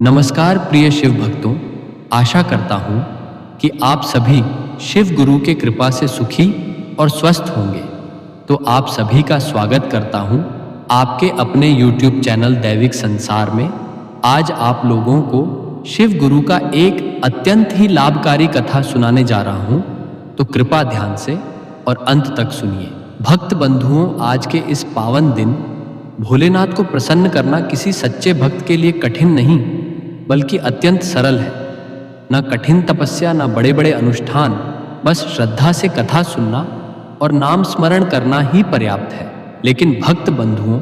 नमस्कार प्रिय शिव भक्तों, आशा करता हूँ कि आप सभी शिव गुरु के कृपा से सुखी और स्वस्थ होंगे। तो आप सभी का स्वागत करता हूँ आपके अपने YouTube चैनल दैविक संसार में। आज आप लोगों को शिव गुरु का एक अत्यंत ही लाभकारी कथा सुनाने जा रहा हूँ, तो कृपा ध्यान से और अंत तक सुनिए। भक्त बंधुओं, आज के इस पावन दिन भोलेनाथ को प्रसन्न करना किसी सच्चे भक्त के लिए कठिन नहीं बल्कि अत्यंत सरल है। न कठिन तपस्या, न बड़े बड़े अनुष्ठान, बस श्रद्धा से कथा सुनना और नाम स्मरण करना ही पर्याप्त है। लेकिन भक्त बंधुओं,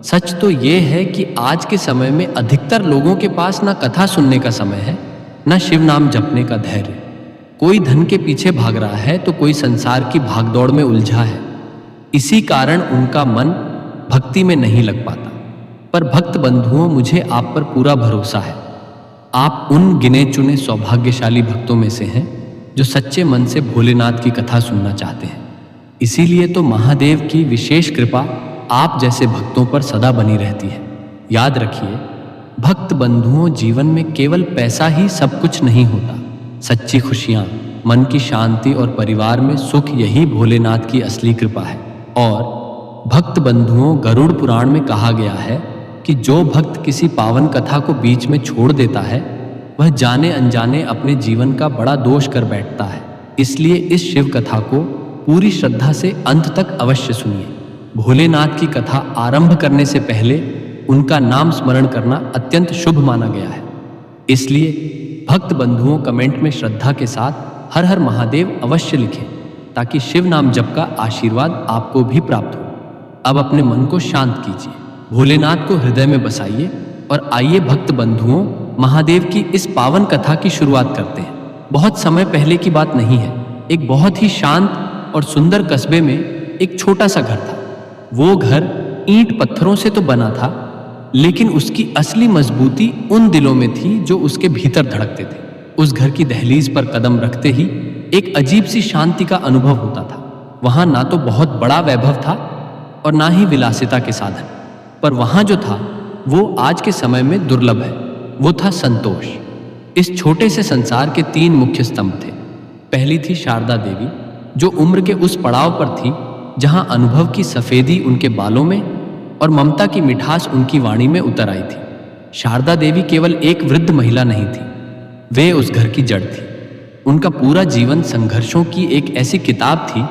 सच तो ये है कि आज के समय में अधिकतर लोगों के पास न कथा सुनने का समय है, न शिव नाम जपने का धैर्य। कोई धन के पीछे भाग रहा है तो कोई संसार की भागदौड़ में उलझा है। इसी कारण उनका मन भक्ति में नहीं लग पाता। पर भक्त बंधुओं, मुझे आप पर पूरा भरोसा है। आप उन गिने चुने सौभाग्यशाली भक्तों में से हैं जो सच्चे मन से भोलेनाथ की कथा सुनना चाहते हैं। इसीलिए तो महादेव की विशेष कृपा आप जैसे भक्तों पर सदा बनी रहती है। याद रखिए भक्त बंधुओं, जीवन में केवल पैसा ही सब कुछ नहीं होता। सच्ची खुशियाँ, मन की शांति और परिवार में सुख, यही भोलेनाथ की असली कृपा है। और भक्त बंधुओं, गरुड़ पुराण में कहा गया है कि जो भक्त किसी पावन कथा को बीच में छोड़ देता है वह जाने अनजाने अपने जीवन का बड़ा दोष कर बैठता है। इसलिए इस शिव कथा को पूरी श्रद्धा से अंत तक अवश्य सुनिए। भोलेनाथ की कथा आरंभ करने से पहले उनका नाम स्मरण करना अत्यंत शुभ माना गया है। इसलिए भक्त बंधुओं, कमेंट में श्रद्धा के साथ हर हर महादेव अवश्य लिखें ताकि शिव नाम जप का आशीर्वाद आपको भी प्राप्त हो। अब अपने मन को शांत कीजिए, भोलेनाथ को हृदय में बसाइए और आइए भक्त बंधुओं, महादेव की इस पावन कथा की शुरुआत करते हैं। बहुत समय पहले की बात नहीं है। एक बहुत ही शांत और सुंदर कस्बे में एक छोटा सा घर था। वो घर ईंट पत्थरों से तो बना था, लेकिन उसकी असली मजबूती उन दिलों में थी जो उसके भीतर धड़कते थे। उस घर की दहलीज पर कदम रखते ही एक अजीब सी शांति का अनुभव होता था। वहां ना तो बहुत बड़ा वैभव था और ना ही विलासिता के साधन, पर वहां जो था वो आज के समय में दुर्लभ है। वो था संतोष। इस छोटे से संसार के तीन मुख्य स्तंभ थे। पहली थी शारदा देवी, जो उम्र के उस पड़ाव पर थी जहां अनुभव की सफेदी उनके बालों में और ममता की मिठास उनकी वाणी में उतर आई थी। शारदा देवी केवल एक वृद्ध महिला नहीं थी, वे उस घर की जड़ थी। उनका पूरा जीवन संघर्षों की एक ऐसी किताब थी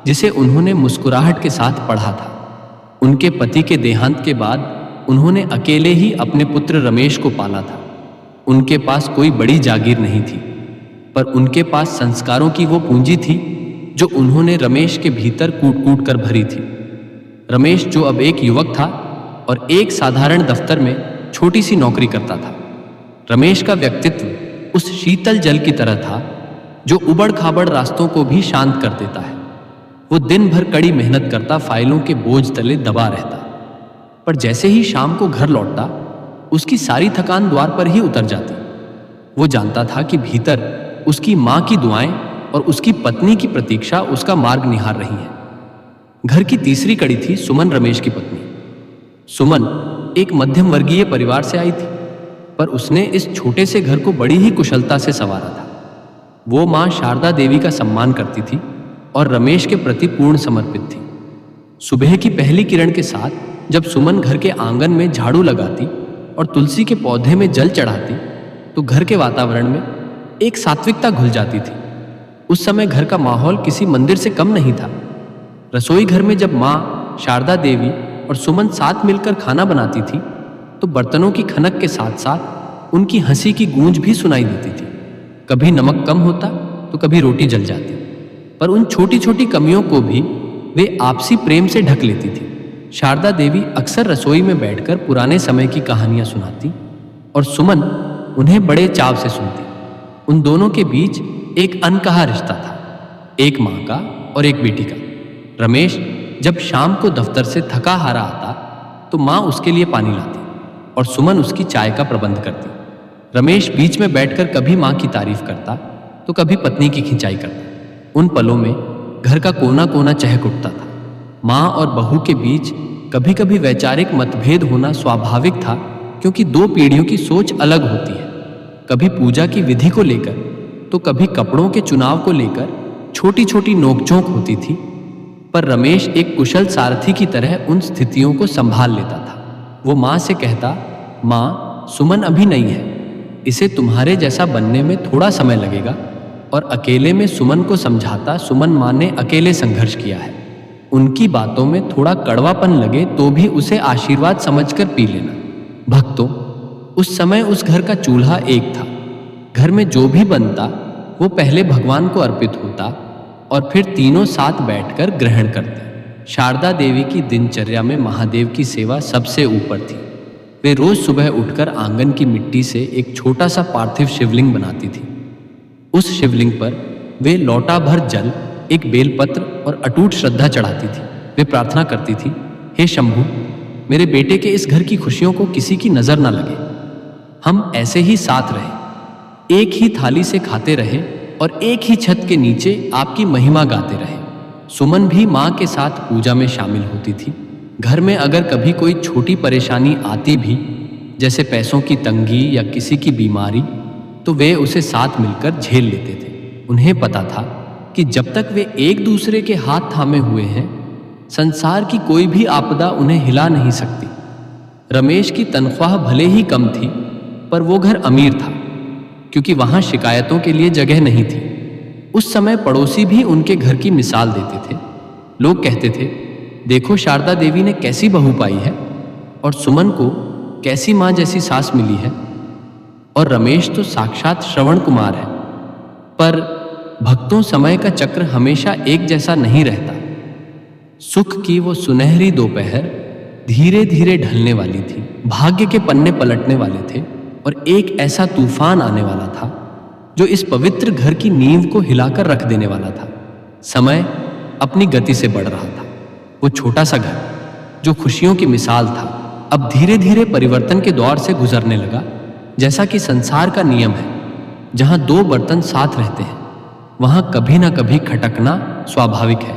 जिसे उन्होंने मुस्कुराहट के साथ पढ़ा था। उनके पति के देहांत के बाद उन्होंने अकेले ही अपने पुत्र रमेश को पाला था। उनके पास कोई बड़ी जागीर नहीं थी, पर उनके पास संस्कारों की वो पूंजी थी जो उन्होंने रमेश के भीतर कूट कूट कर भरी थी। रमेश, जो अब एक युवक था और एक साधारण दफ्तर में छोटी सी नौकरी करता था। रमेश का व्यक्तित्व उस शीतल जल की तरह था जो उबड़ खाबड़ रास्तों को भी शांत कर देता है। वो दिन भर कड़ी मेहनत करता, फाइलों के बोझ तले दबा रहता, पर जैसे ही शाम को घर लौटता उसकी सारी थकान द्वार पर ही उतर जाती। वो जानता था कि भीतर उसकी माँ की दुआएं और उसकी पत्नी की प्रतीक्षा उसका मार्ग निहार रही है। घर की तीसरी कड़ी थी सुमन, रमेश की पत्नी। सुमन एक मध्यम वर्गीय परिवार से आई थी, पर उसने इस छोटे से घर को बड़ी ही कुशलता से संवारा था। वो माँ शारदा देवी का सम्मान करती थी और रमेश के प्रति पूर्ण समर्पित थी। सुबह की पहली किरण के साथ जब सुमन घर के आंगन में झाड़ू लगाती और तुलसी के पौधे में जल चढ़ाती तो घर के वातावरण में एक सात्विकता घुल जाती थी। उस समय घर का माहौल किसी मंदिर से कम नहीं था। रसोई घर में जब माँ शारदा देवी और सुमन साथ मिलकर खाना बनाती थी तो बर्तनों की खनक के साथ साथ उनकी हंसी की गूंज भी सुनाई देती थी। कभी नमक कम होता तो कभी रोटी जल जाती, पर उन छोटी छोटी कमियों को भी वे आपसी प्रेम से ढक लेती थी। शारदा देवी अक्सर रसोई में बैठकर पुराने समय की कहानियां सुनाती और सुमन उन्हें बड़े चाव से सुनती। उन दोनों के बीच एक अनकहा रिश्ता था, एक माँ का और एक बेटी का। रमेश जब शाम को दफ्तर से थका हारा आता तो माँ उसके लिए पानी लाती और सुमन उसकी चाय का प्रबंध करती। रमेश बीच में बैठकर कभी माँ की तारीफ करता तो कभी पत्नी की खिंचाई करता। उन पलों में घर का कोना कोना चहक उठता था। माँ और बहू के बीच कभी कभी वैचारिक मतभेद होना स्वाभाविक था, क्योंकि दो पीढ़ियों की सोच अलग होती है। कभी पूजा की विधि को लेकर तो कभी कपड़ों के चुनाव को लेकर छोटी छोटी नोकझोंक होती थी, पर रमेश एक कुशल सारथी की तरह उन स्थितियों को संभाल लेता था। वो माँ से कहता, माँ, सुमन अभी नहीं है, इसे तुम्हारे जैसा बनने में थोड़ा समय लगेगा। और अकेले में सुमन को समझाता, सुमन माँ ने अकेले संघर्ष किया है, उनकी बातों में थोड़ा कड़वापन लगे तो भी उसे आशीर्वाद समझकर पी लेना। भक्तों, उस समय उस घर का चूल्हा एक था। घर में जो भी बनता वो पहले भगवान को अर्पित होता और फिर तीनों साथ बैठकर ग्रहण करते। शारदा देवी की दिनचर्या में महादेव की सेवा सबसे ऊपर थी। वे रोज सुबह उठकर आंगन की मिट्टी से एक छोटा सा पार्थिव शिवलिंग बनाती थी। उस शिवलिंग पर वे लोटा भर जल, एक बेलपत्र और अटूट श्रद्धा चढ़ाती थी। वे प्रार्थना करती थी, हे शंभु, मेरे बेटे के इस घर की खुशियों को किसी की नजर न लगे। हम ऐसे ही साथ रहे, एक ही थाली से खाते रहे और एक ही छत के नीचे आपकी महिमा गाते रहे। सुमन भी माँ के साथ पूजा में शामिल होती थी। घर में अगर कभी कोई छोटी परेशानी आती भी, जैसे पैसों की तंगी या किसी की बीमारी, तो वे उसे साथ मिलकर झेल लेते थे। उन्हें पता था कि जब तक वे एक दूसरे के हाथ थामे हुए हैं, संसार की कोई भी आपदा उन्हें हिला नहीं सकती। रमेश की तनख्वाह भले ही कम थी, पर वो घर अमीर था, क्योंकि वहां शिकायतों के लिए जगह नहीं थी। उस समय पड़ोसी भी उनके घर की मिसाल देते थे। लोग कहते थे, देखो शारदा देवी ने कैसी बहू पाई है, और सुमन को कैसी माँ जैसी सास मिली है, और रमेश तो साक्षात श्रवण कुमार है। पर भक्तों, समय का चक्र हमेशा एक जैसा नहीं रहता। सुख की वो सुनहरी दोपहर धीरे धीरे ढलने वाली थी। भाग्य के पन्ने पलटने वाले थे और एक ऐसा तूफान आने वाला था जो इस पवित्र घर की नींव को हिलाकर रख देने वाला था। समय अपनी गति से बढ़ रहा था। वो छोटा सा घर जो खुशियों की मिसाल था, अब धीरे धीरे परिवर्तन के दौर से गुजरने लगा। जैसा कि संसार का नियम है, जहां दो बर्तन साथ रहते हैं, वहां कभी ना कभी खटकना स्वाभाविक है।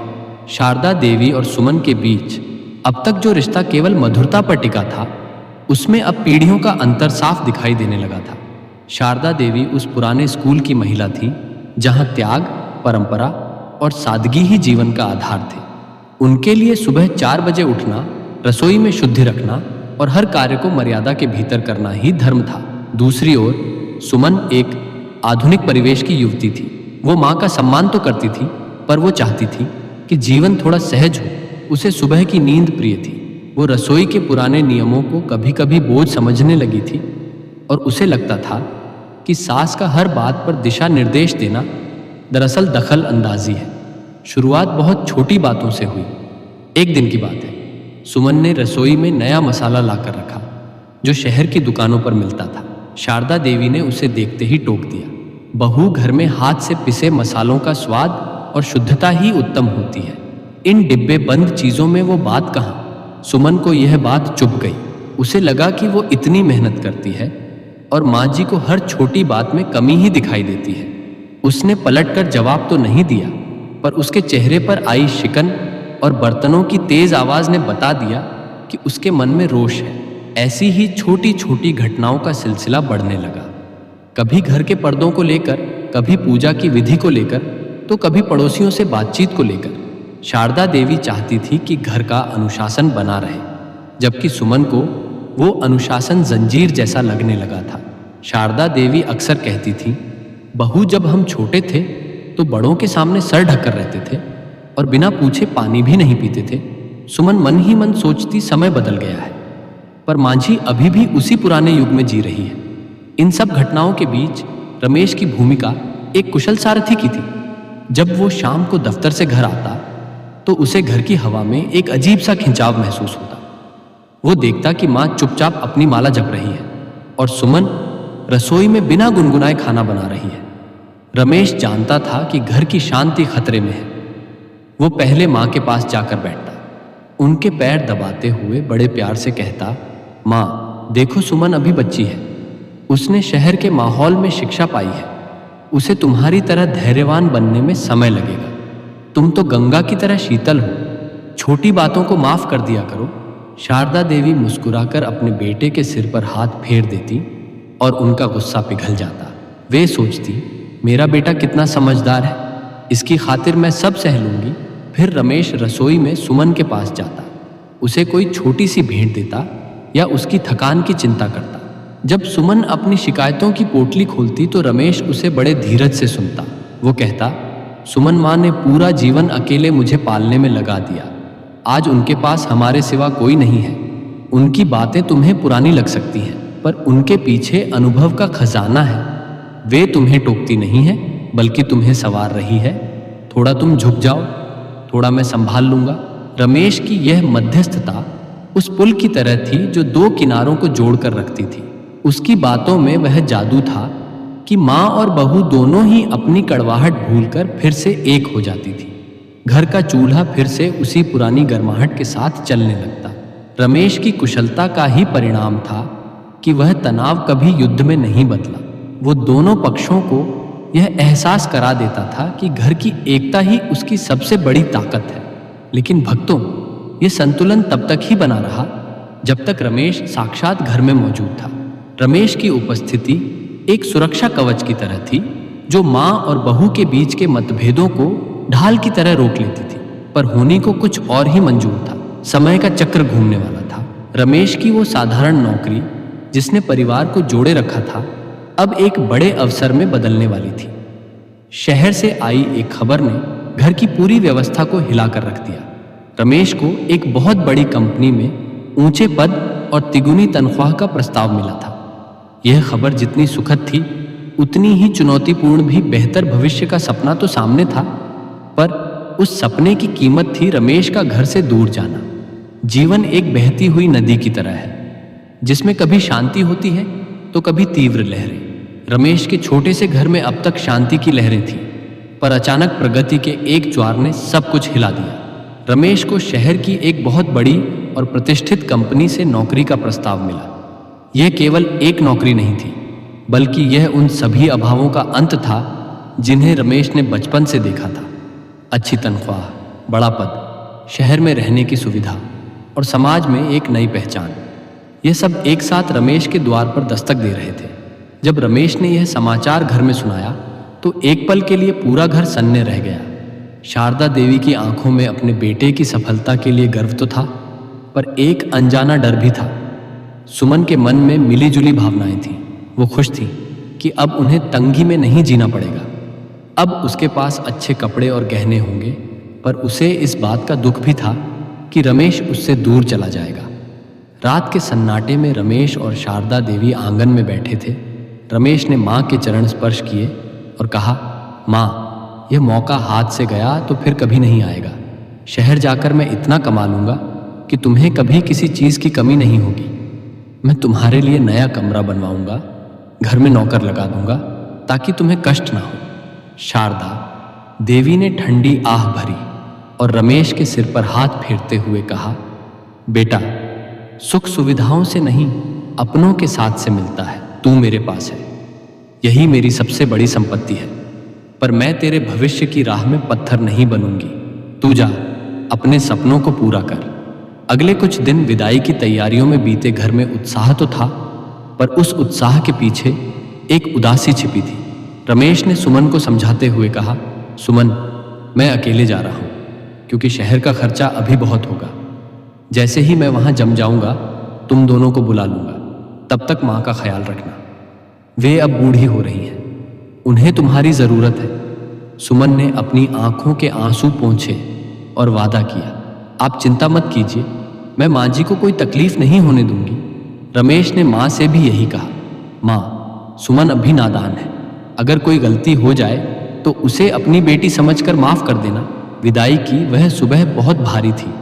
शारदा देवी और सुमन के बीच अब तक जो रिश्ता केवल मधुरता पर टिका था, उसमें अब पीढ़ियों का अंतर साफ दिखाई देने लगा था। शारदा देवी उस पुराने स्कूल की महिला थी जहां त्याग, परंपरा और सादगी ही जीवन का आधार थे। उनके लिए सुबह 4 बजे उठना, रसोई में शुद्धि रखना और हर कार्य को मर्यादा के भीतर करना ही धर्म था। दूसरी ओर सुमन एक आधुनिक परिवेश की युवती थी। वो माँ का सम्मान तो करती थी, पर वो चाहती थी कि जीवन थोड़ा सहज हो। उसे सुबह की नींद प्रिय थी। वो रसोई के पुराने नियमों को कभी कभी बोझ समझने लगी थी और उसे लगता था कि सास का हर बात पर दिशा निर्देश देना दरअसल दखल अंदाजी है। शुरुआत बहुत छोटी बातों से हुई। एक दिन की बात है, सुमन ने रसोई में नया मसाला लाकर रखा जो शहर की दुकानों पर मिलता था। शारदा देवी ने उसे देखते ही टोक दिया, बहू, घर में हाथ से पिसे मसालों का स्वाद और शुद्धता ही उत्तम होती है। इन डिब्बे बंद चीजों में वो बात कहाँ। सुमन को यह बात चुभ गई। उसे लगा कि वो इतनी मेहनत करती है और माँ जी को हर छोटी बात में कमी ही दिखाई देती है। उसने पलटकर जवाब तो नहीं दिया, पर उसके चेहरे पर आई शिकन और बर्तनों की तेज आवाज ने बता दिया कि उसके मन में रोष है। ऐसी ही छोटी छोटी घटनाओं का सिलसिला बढ़ने लगा, कभी घर के पर्दों को लेकर, कभी पूजा की विधि को लेकर, तो कभी पड़ोसियों से बातचीत को लेकर। शारदा देवी चाहती थी कि घर का अनुशासन बना रहे, जबकि सुमन को वो अनुशासन जंजीर जैसा लगने लगा था। शारदा देवी अक्सर कहती थी, बहू, जब हम छोटे थे तो बड़ों के सामने सर ढककर रहते थे और बिना पूछे पानी भी नहीं पीते थे। सुमन मन ही मन सोचती, समय बदल गया है, पर माझी अभी भी उसी पुराने युग में जी रही है। इन सब घटनाओं के बीच रमेश की भूमिका एक कुशल सारथी की थी। जब वो शाम को दफ्तर से घर आता तो उसे घर की हवा में एक अजीब सा खिंचाव महसूस होता। वो देखता कि माँ चुपचाप अपनी माला जप रही है और सुमन रसोई में बिना गुनगुनाए खाना बना रही है। रमेश जानता था कि घर की शांति खतरे में है। वो पहले माँ के पास जाकर बैठता, उनके पैर दबाते हुए बड़े प्यार से कहता, माँ, देखो, सुमन अभी बच्ची है, उसने शहर के माहौल में शिक्षा पाई है। उसे तुम्हारी तरह धैर्यवान बनने में समय लगेगा। तुम तो गंगा की तरह शीतल हो, छोटी बातों को माफ कर दिया करो। शारदा देवी मुस्कुराकर अपने बेटे के सिर पर हाथ फेर देती और उनका गुस्सा पिघल जाता। वे सोचती, मेरा बेटा कितना समझदार है, इसकी खातिर मैं सब सह लूंगी। फिर रमेश रसोई में सुमन के पास जाता, उसे कोई छोटी सी भेंट देता या उसकी थकान की चिंता करता। जब सुमन अपनी शिकायतों की पोटली खोलती तो रमेश उसे बड़े धीरज से सुनता। वो कहता, सुमन माँ ने पूरा जीवन अकेले मुझे पालने में लगा दिया। आज उनके पास हमारे सिवा कोई नहीं है। उनकी बातें तुम्हें पुरानी लग सकती हैं, पर उनके पीछे अनुभव का खजाना है। वे तुम्हें टोकती नहीं है, बल्कि तुम्हें संवार रही है। थोड़ा तुम झुक जाओ, थोड़ा मैं संभाल लूंगा। रमेश की यह मध्यस्थता उस पुल की तरह थी जो दो किनारों को जोड़कर रखती थी। उसकी बातों में वह जादू था कि माँ और बहू दोनों ही अपनी कड़वाहट भूलकर फिर से एक हो जाती थी। घर का चूल्हा फिर से उसी पुरानी गर्माहट के साथ चलने लगता। रमेश की कुशलता का ही परिणाम था कि वह तनाव कभी युद्ध में नहीं बदला। वो दोनों पक्षों को यह एहसास करा देता था कि घर की एकता ही उसकी सबसे बड़ी ताकत है। लेकिन भक्तों, ये संतुलन तब तक ही बना रहा जब तक रमेश साक्षात घर में मौजूद था। रमेश की उपस्थिति एक सुरक्षा कवच की तरह थी जो माँ और बहू के बीच के मतभेदों को ढाल की तरह रोक लेती थी। पर होने को कुछ और ही मंजूर था। समय का चक्र घूमने वाला था। रमेश की वो साधारण नौकरी जिसने परिवार को जोड़े रखा था, अब एक बड़े अवसर में बदलने वाली थी। शहर से आई एक खबर ने घर की पूरी व्यवस्था को हिलाकर रख दिया। रमेश को एक बहुत बड़ी कंपनी में ऊंचे पद और तिगुनी तनख्वाह का प्रस्ताव मिला था। यह खबर जितनी सुखद थी, उतनी ही चुनौतीपूर्ण भी। बेहतर भविष्य का सपना तो सामने था, पर उस सपने की कीमत थी रमेश का घर से दूर जाना। जीवन एक बहती हुई नदी की तरह है, जिसमें कभी शांति होती है तो कभी तीव्र लहरें। रमेश के छोटे से घर में अब तक शांति की लहरें थीं, पर अचानक प्रगति के एक ज्वार ने सब कुछ हिला दिया। रमेश को शहर की एक बहुत बड़ी और प्रतिष्ठित कंपनी से नौकरी का प्रस्ताव मिला। यह केवल एक नौकरी नहीं थी, बल्कि यह उन सभी अभावों का अंत था जिन्हें रमेश ने बचपन से देखा था। अच्छी तनख्वाह, बड़ा पद, शहर में रहने की सुविधा और समाज में एक नई पहचान, यह सब एक साथ रमेश के द्वार पर दस्तक दे रहे थे। जब रमेश ने यह समाचार घर में सुनाया तो एक पल के लिए पूरा घर सन्ने रह गया। शारदा देवी की आंखों में अपने बेटे की सफलता के लिए गर्व तो था, पर एक अनजाना डर भी था। सुमन के मन में मिलीजुली भावनाएं थीं। वो खुश थी कि अब उन्हें तंगी में नहीं जीना पड़ेगा। अब उसके पास अच्छे कपड़े और गहने होंगे, पर उसे इस बात का दुख भी था कि रमेश उससे दूर चला जाएगा। रात के सन्नाटे में रमेश और शारदा देवी आंगन में बैठे थे। रमेश ने माँ के चरण स्पर्श किए और कहा, माँ, यह मौका हाथ से गया तो फिर कभी नहीं आएगा। शहर जाकर मैं इतना कमा लूंगा कि तुम्हें कभी किसी चीज़ की कमी नहीं होगी। मैं तुम्हारे लिए नया कमरा बनवाऊंगा, घर में नौकर लगा दूंगा ताकि तुम्हें कष्ट ना हो। शारदा देवी ने ठंडी आह भरी और रमेश के सिर पर हाथ फेरते हुए कहा, बेटा, सुख सुविधाओं से नहीं, अपनों के साथ से मिलता है। तू मेरे पास है, यही मेरी सबसे बड़ी संपत्ति है। पर मैं तेरे भविष्य की राह में पत्थर नहीं बनूंगी। तू जा, अपने सपनों को पूरा कर। अगले कुछ दिन विदाई की तैयारियों में बीते। घर में उत्साह तो था, पर उस उत्साह के पीछे एक उदासी छिपी थी। रमेश ने सुमन को समझाते हुए कहा, सुमन, मैं अकेले जा रहा हूँ क्योंकि शहर का खर्चा अभी बहुत होगा। जैसे ही मैं वहाँ जम जाऊँगा, तुम दोनों को बुला लूँगा। तब तक माँ का ख्याल रखना। वे अब बूढ़ी हो रही हैं, उन्हें तुम्हारी ज़रूरत है। सुमन ने अपनी आंखों के आंसू पोंछे और वादा किया, आप चिंता मत कीजिए, मैं माँ जी को कोई तकलीफ नहीं होने दूंगी। रमेश ने माँ से भी यही कहा, माँ, सुमन अभी नादान है, अगर कोई गलती हो जाए तो उसे अपनी बेटी समझकर माफ़ कर देना। विदाई की वह सुबह बहुत भारी थी।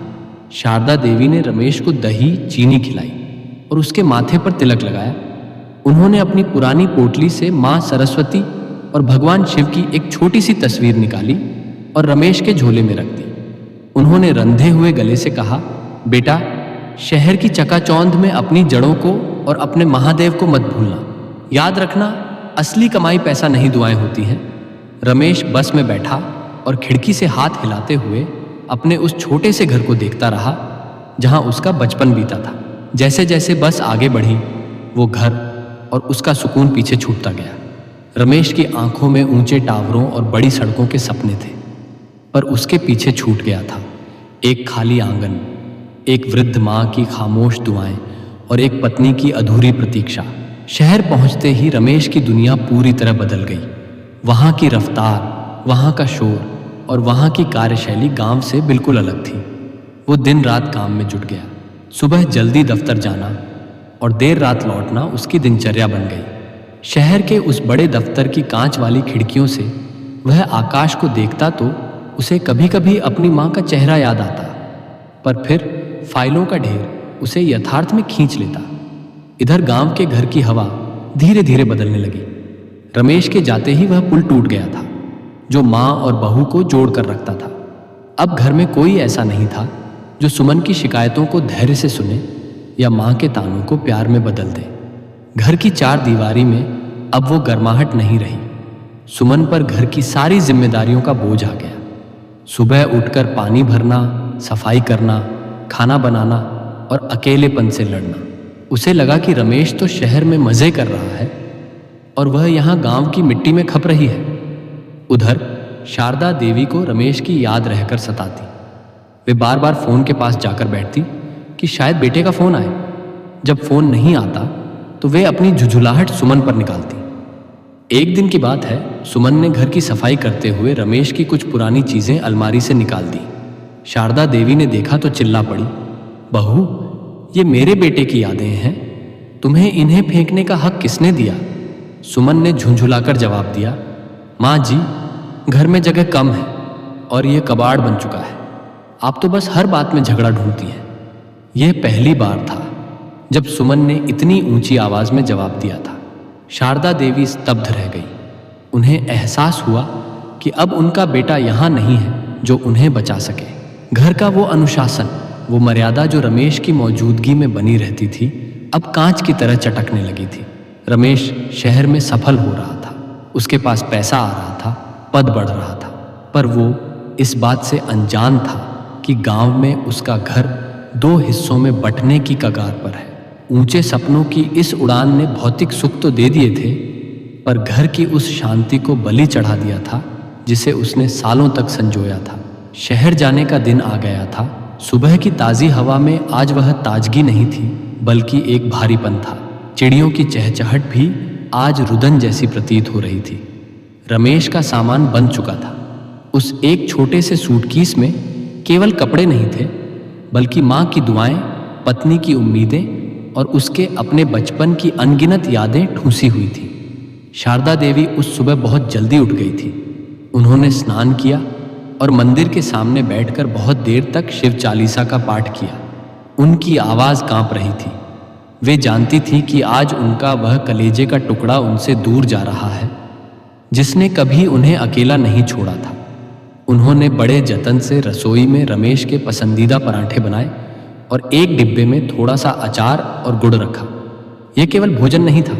शारदा देवी ने रमेश को दही चीनी खिलाई और उसके माथे पर तिलक लगाया। उन्होंने अपनी पुरानी पोटली से माँ सरस्वती और भगवान शिव की एक छोटी सी तस्वीर निकाली और रमेश के झोले में रख दी। उन्होंने रंधे हुए गले से कहा, बेटा, शहर की चकाचौंध में अपनी जड़ों को और अपने महादेव को मत भूलना। याद रखना, असली कमाई पैसा नहीं दुआएं होती हैं। रमेश बस में बैठा और खिड़की से हाथ हिलाते हुए अपने उस छोटे से घर को देखता रहा जहां उसका बचपन बीता था। जैसे जैसे बस आगे बढ़ी, वो घर और उसका सुकून पीछे छूटता गया। रमेश की आंखों में ऊंचे टावरों और बड़ी सड़कों के सपने थे, पर उसके पीछे छूट गया था एक खाली आंगन, एक वृद्ध माँ की खामोश दुआएं और एक पत्नी की अधूरी प्रतीक्षा। शहर पहुंचते ही रमेश की दुनिया पूरी तरह बदल गई। वहाँ की रफ्तार, वहाँ का शोर और वहाँ की कार्यशैली गांव से बिल्कुल अलग थी। वो दिन रात काम में जुट गया। सुबह जल्दी दफ्तर जाना और देर रात लौटना उसकी दिनचर्या बन गई। शहर के उस बड़े दफ्तर की कांच वाली खिड़कियों से वह आकाश को देखता तो उसे कभी कभी अपनी माँ का चेहरा याद आता, पर फिर फाइलों का ढेर उसे यथार्थ में खींच लेता। इधर गांव के घर की हवा धीरे धीरे बदलने लगी। रमेश के जाते ही वह पुल टूट गया था जो माँ और बहू को जोड़ कर रखता था। अब घर में कोई ऐसा नहीं था जो सुमन की शिकायतों को धैर्य से सुने या माँ के तानों को प्यार में बदल दे। घर की चार दीवारी में अब वो गर्माहट नहीं रही। सुमन पर घर की सारी जिम्मेदारियों का बोझ आ गया। सुबह उठकर पानी भरना, सफाई करना, खाना बनाना और अकेलेपन से लड़ना। उसे लगा कि रमेश तो शहर में मजे कर रहा है और वह यहाँ गांव की मिट्टी में खप रही है। उधर शारदा देवी को रमेश की याद रहकर सताती। वे बार बार फोन के पास जाकर बैठती कि शायद बेटे का फोन आए। जब फोन नहीं आता तो वे अपनी झुझुलाहट सुमन पर निकालती। एक दिन की बात है, सुमन ने घर की सफाई करते हुए रमेश की कुछ पुरानी चीजें अलमारी से निकाल दी। शारदा देवी ने देखा तो चिल्ला पड़ी, बहू, ये मेरे बेटे की यादें हैं, तुम्हें इन्हें फेंकने का हक किसने दिया? सुमन ने झुंझुलाकर जवाब दिया, माँ जी, घर में जगह कम है और ये कबाड़ बन चुका है। आप तो बस हर बात में झगड़ा ढूंढती हैं। यह पहली बार था जब सुमन ने इतनी ऊंची आवाज में जवाब दिया था। शारदा देवी स्तब्ध रह गई। उन्हें एहसास हुआ कि अब उनका बेटा यहाँ नहीं है जो उन्हें बचा सके। घर का वो अनुशासन, वो मर्यादा जो रमेश की मौजूदगी में बनी रहती थी, अब कांच की तरह चटकने लगी थी। रमेश शहर में सफल हो रहा था, उसके पास पैसा आ रहा था, पद बढ़ रहा था, पर वो इस बात से अनजान था कि गांव में उसका घर दो हिस्सों में बंटने की कगार पर है। ऊंचे सपनों की इस उड़ान ने भौतिक सुख तो दे दिए थे, पर घर की उस शांति को बलि चढ़ा दिया था जिसे उसने सालों तक संजोया था। शहर जाने का दिन आ गया था। सुबह की ताज़ी हवा में आज वह ताजगी नहीं थी, बल्कि एक भारीपन था। चिड़ियों की चहचहट भी आज रुदन जैसी प्रतीत हो रही थी। रमेश का सामान बन चुका था। उस एक छोटे से सूटकेस में केवल कपड़े नहीं थे, बल्कि माँ की दुआएं, पत्नी की उम्मीदें और उसके अपने बचपन की अनगिनत यादें ठूंसी हुई थी। शारदा देवी उस सुबह बहुत जल्दी उठ गई थी। उन्होंने स्नान किया और मंदिर के सामने बैठकर बहुत देर तक शिव चालीसा का पाठ किया। उनकी आवाज़ कांप रही थी। वे जानती थी कि आज उनका वह कलेजे का टुकड़ा उनसे दूर जा रहा है, जिसने कभी उन्हें अकेला नहीं छोड़ा था। उन्होंने बड़े जतन से रसोई में रमेश के पसंदीदा पराठे बनाए और एक डिब्बे में थोड़ा सा अचार और गुड़ रखा। यह केवल भोजन नहीं था,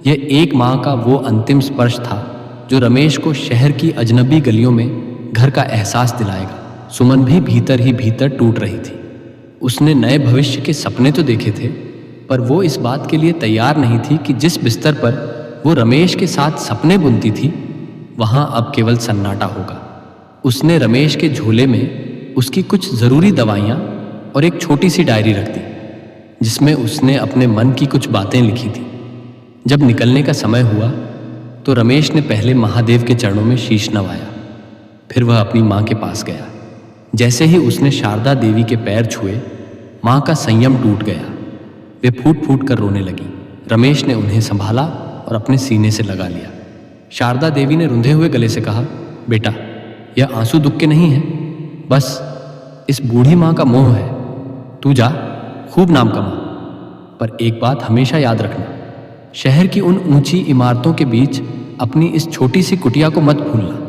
यह एक माँ का वो अंतिम स्पर्श था जो रमेश को शहर की अजनबी गलियों में घर का एहसास दिलाएगा। सुमन भी भीतर ही भीतर टूट रही थी। उसने नए भविष्य के सपने तो देखे थे, पर वो इस बात के लिए तैयार नहीं थी कि जिस बिस्तर पर वो रमेश के साथ सपने बुनती थी, वहां अब केवल सन्नाटा होगा। उसने रमेश के झोले में उसकी कुछ ज़रूरी दवाइयाँ और एक छोटी सी डायरी रख दी, जिसमें उसने अपने मन की कुछ बातें लिखी थी। जब निकलने का समय हुआ तो रमेश ने पहले महादेव के चरणों में शीश नवाया, फिर वह अपनी माँ के पास गया। जैसे ही उसने शारदा देवी के पैर छुए, माँ का संयम टूट गया। वे फूट फूट कर रोने लगी। रमेश ने उन्हें संभाला और अपने सीने से लगा लिया। शारदा देवी ने रुंधे हुए गले से कहा, बेटा, यह आंसू दुख के नहीं है, बस इस बूढ़ी माँ का मोह है। तू जा, खूब नाम कमा, पर एक बात हमेशा याद रखना, शहर की उन ऊंची इमारतों के बीच अपनी इस छोटी सी कुटिया को मत भूलना।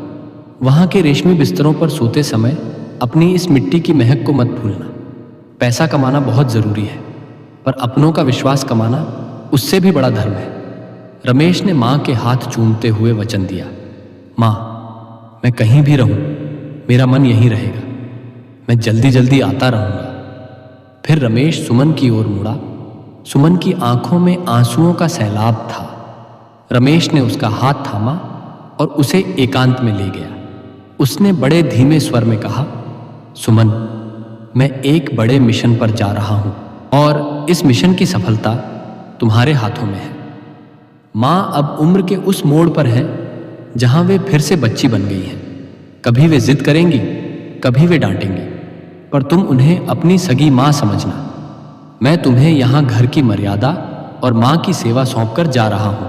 वहाँ के रेशमी बिस्तरों पर सोते समय अपनी इस मिट्टी की महक को मत भूलना। पैसा कमाना बहुत ज़रूरी है, पर अपनों का विश्वास कमाना उससे भी बड़ा धर्म है। रमेश ने माँ के हाथ चूमते हुए वचन दिया, माँ, मैं कहीं भी रहूं, मेरा मन यहीं रहेगा। मैं जल्दी जल्दी आता रहूंगा। फिर रमेश सुमन की ओर मुड़ा। सुमन की आंखों में आंसुओं का सैलाब था। रमेश ने उसका हाथ थामा और उसे एकांत में ले गया। उसने बड़े धीमे स्वर में कहा, सुमन, मैं एक बड़े मिशन पर जा रहा हूं और इस मिशन की सफलता तुम्हारे हाथों में है। मां अब उम्र के उस मोड़ पर है जहां वे फिर से बच्ची बन गई हैं। कभी वे जिद करेंगी, कभी वे डांटेंगी, पर तुम उन्हें अपनी सगी मां समझना। मैं तुम्हें यहां घर की मर्यादा और मां की सेवा सौंपकर जा रहा हूं।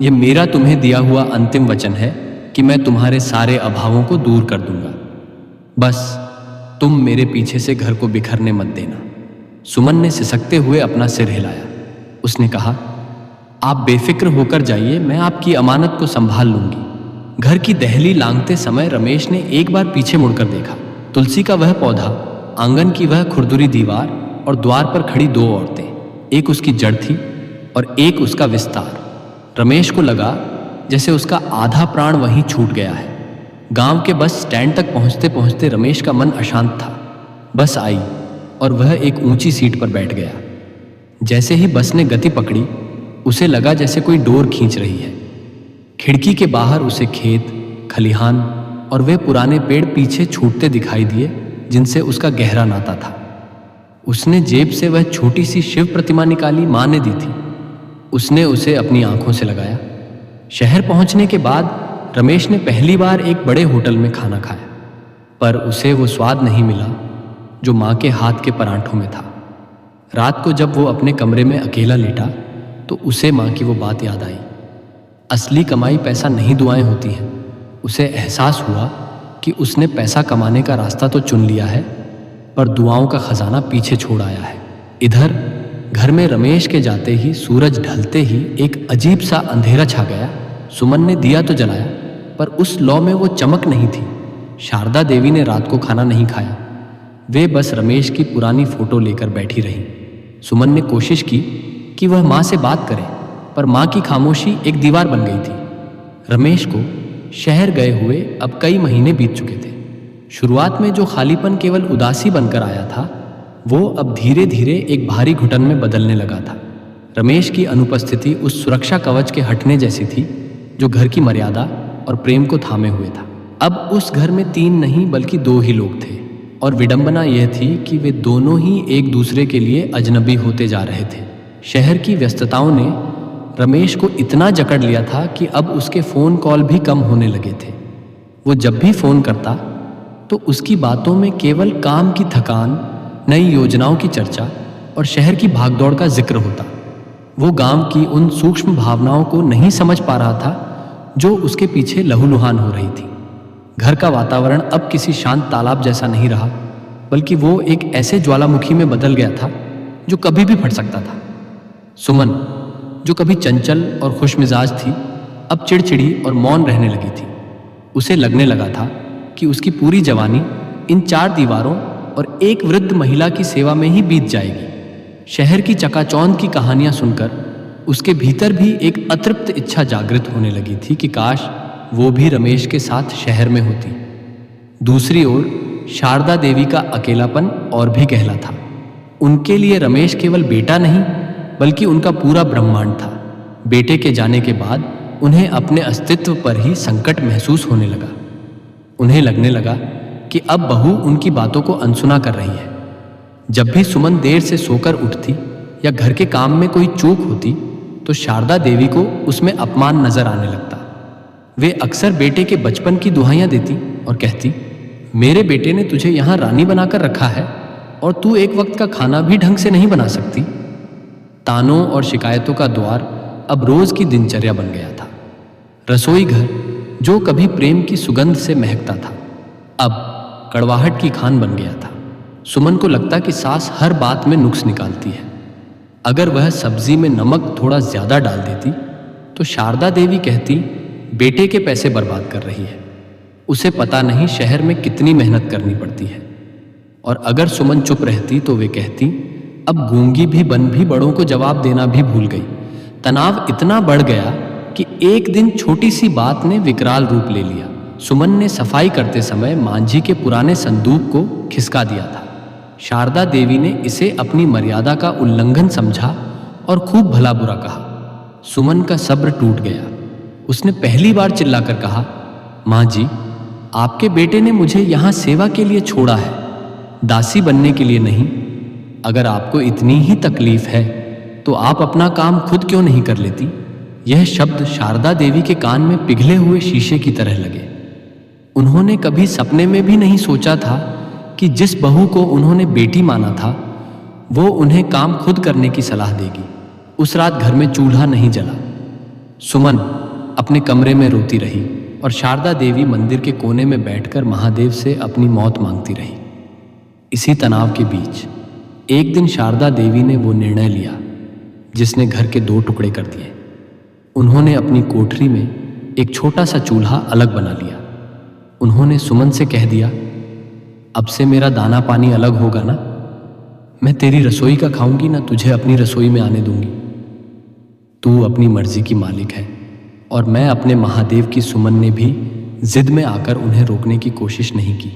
यह मेरा तुम्हें दिया हुआ अंतिम वचन है कि मैं तुम्हारे सारे अभावों को दूर कर दूंगा। बस तुम मेरे पीछे से घर को बिखरने मत देना। सुमन ने सिसकते हुए अपना सिर हिलाया। उसने कहा, आप बेफिक्र होकर जाइए, मैं आपकी अमानत को संभाल लूंगी। घर की दहली लांघते समय रमेश ने एक बार पीछे मुड़कर देखा। तुलसी का वह पौधा, आंगन की वह खुरदुरी दीवार और द्वार पर खड़ी दो औरतें, एक उसकी जड़ थी और एक उसका विस्तार। रमेश को लगा जैसे उसका आधा प्राण वहीं छूट गया है। गांव के बस स्टैंड तक पहुंचते पहुंचते रमेश का मन अशांत था। बस आई और वह एक ऊंची सीट पर बैठ गया। जैसे ही बस ने गति पकड़ी, उसे लगा जैसे कोई डोर खींच रही है। खिड़की के बाहर उसे खेत, खलिहान और वे पुराने पेड़ पीछे छूटते दिखाई दिए जिनसे उसका गहरा नाता था। उसने जेब से वह छोटी सी शिव प्रतिमा निकाली, मां ने दी थी। उसने उसे अपनी आंखों से लगाया। शहर पहुंचने के बाद रमेश ने पहली बार एक बड़े होटल में खाना खाया, पर उसे वो स्वाद नहीं मिला जो मां के हाथ के परांठों में था। रात को जब वो अपने कमरे में अकेला लेटा तो उसे मां की वो बात याद आई। असली कमाई पैसा नहीं, दुआएं होती हैं। उसे एहसास हुआ कि उसने पैसा कमाने का रास्ता तो चुन लिया है, पर दुआओं का खजाना पीछे छोड़ आया है। इधर घर में रमेश के जाते ही, सूरज ढलते ही एक अजीब सा अंधेरा छा गया। सुमन ने दिया तो जलाया, पर उस लौ में वो चमक नहीं थी। शारदा देवी ने रात को खाना नहीं खाया। वे बस रमेश की पुरानी फोटो लेकर बैठी रहीं। सुमन ने कोशिश की कि वह मां से बात करे, पर मां की खामोशी एक दीवार बन गई थी। रमेश को शहर गए हुए अब कई महीने बीत चुके थे। शुरुआत में जो खालीपन केवल उदासी बनकर आया था, वो अब धीरे धीरे एक भारी घुटन में बदलने लगा था। रमेश की अनुपस्थिति उस सुरक्षा कवच के हटने जैसी थी जो घर की मर्यादा और प्रेम को थामे हुए था। अब उस घर में 3 नहीं बल्कि 2 ही लोग थे, और विडंबना यह थी कि वे दोनों ही एक दूसरे के लिए अजनबी होते जा रहे थे। शहर की व्यस्तताओं ने रमेश को इतना जकड़ लिया था कि अब उसके फ़ोन कॉल भी कम होने लगे थे। वो जब भी फ़ोन करता तो उसकी बातों में केवल काम की थकान, नई योजनाओं की चर्चा और शहर की भागदौड़ का जिक्र होता। वो गांव की उन सूक्ष्म भावनाओं को नहीं समझ पा रहा था जो उसके पीछे लहूलुहान हो रही थी। घर का वातावरण अब किसी शांत तालाब जैसा नहीं रहा, बल्कि वो एक ऐसे ज्वालामुखी में बदल गया था जो कभी भी फट सकता था। सुमन, जो कभी चंचल और खुशमिजाज थी, अब चिड़चिड़ी और मौन रहने लगी थी। उसे लगने लगा था कि उसकी पूरी जवानी इन 4 दीवारों और एक वृद्ध महिला की सेवा में ही बीत जाएगी। शहर की चकाचौंध की कहानियां सुनकर उसके भीतर भी एक अतृप्त इच्छा जागृत होने लगी थी कि काश वो भी रमेश के साथ शहर में होती। दूसरी ओर शारदा देवी का अकेलापन और भी गहरा था। उनके लिए रमेश केवल बेटा नहीं, बल्कि उनका पूरा ब्रह्मांड था। बेटे के जाने के बाद उन्हें अपने अस्तित्व पर ही संकट महसूस होने लगा। उन्हें लगने लगा कि अब बहू उनकी बातों को अनसुना कर रही है। जब भी सुमन देर से सोकर उठती या घर के काम में कोई चूक होती, तो शारदा देवी को उसमें अपमान नजर आने लगता। वे अक्सर बेटे के बचपन की दुहाइयां देती और कहती, मेरे बेटे ने तुझे यहाँ रानी बनाकर रखा है और तू एक वक्त का खाना भी ढंग से नहीं बना सकती। तानों और शिकायतों का द्वार अब रोज की दिनचर्या बन गया था। रसोई घर, जो कभी प्रेम की सुगंध से महकता था, अब कड़वाहट की खान बन गया था। सुमन को लगता कि सास हर बात में नुक्स निकालती है। अगर वह सब्जी में नमक थोड़ा ज्यादा डाल देती तो शारदा देवी कहती, बेटे के पैसे बर्बाद कर रही है, उसे पता नहीं शहर में कितनी मेहनत करनी पड़ती है। और अगर सुमन चुप रहती तो वे कहती, अब गूंगी भी बन भी बड़ों को जवाब देना भी भूल गई। तनाव इतना बढ़ गया कि एक दिन छोटी सी बात ने विकराल रूप ले लिया। सुमन ने सफाई करते समय मांझी के पुराने संदूक को खिसका दिया था। शारदा देवी ने इसे अपनी मर्यादा का उल्लंघन समझा और खूब भला बुरा कहा। सुमन का सब्र टूट गया। उसने पहली बार चिल्लाकर कहा, माँ जी, आपके बेटे ने मुझे यहाँ सेवा के लिए छोड़ा है, दासी बनने के लिए नहीं। अगर आपको इतनी ही तकलीफ है तो आप अपना काम खुद क्यों नहीं कर लेती? यह शब्द शारदा देवी के कान में पिघले हुए शीशे की तरह लगे। उन्होंने कभी सपने में भी नहीं सोचा था कि जिस बहू को उन्होंने बेटी माना था वो उन्हें काम खुद करने की सलाह देगी। उस रात घर में चूल्हा नहीं जला। सुमन अपने कमरे में रोती रही और शारदा देवी मंदिर के कोने में बैठकर महादेव से अपनी मौत मांगती रही। इसी तनाव के बीच एक दिन शारदा देवी ने वो निर्णय लिया जिसने घर के 2 टुकड़े कर दिए। उन्होंने अपनी कोठरी में एक छोटा सा चूल्हा अलग बना लिया। उन्होंने सुमन से कह दिया, अब से मेरा दाना पानी अलग होगा ना? मैं तेरी रसोई का खाऊंगी ना तुझे अपनी रसोई में आने दूंगी। तू अपनी मर्जी की मालिक है। और मैं अपने महादेव की सुमन ने भी जिद में आकर उन्हें रोकने की कोशिश नहीं की।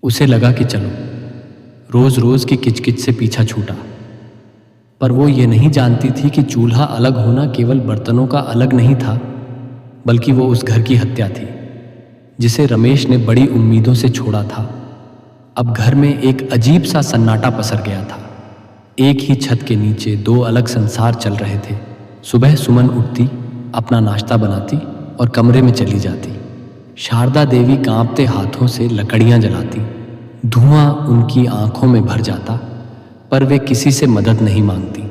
उसे लगा कि चलो, रोज रोज की किचकिच से पीछा छूटा। पर वो ये नहीं जानती थी कि चूल्हा अलग होना केवल बर्तनों का अलग नहीं था, बल्कि वो उस घर की हत्या थी जिसे रमेश ने बड़ी उम्मीदों से छोड़ा था। अब घर में एक अजीब सा सन्नाटा पसर गया था। एक ही छत के नीचे 2 अलग संसार चल रहे थे। सुबह सुमन उठती, अपना नाश्ता बनाती और कमरे में चली जाती। शारदा देवी कांपते हाथों से लकड़ियां जलाती। धुआं उनकी आंखों में भर जाता, पर वे किसी से मदद नहीं मांगती।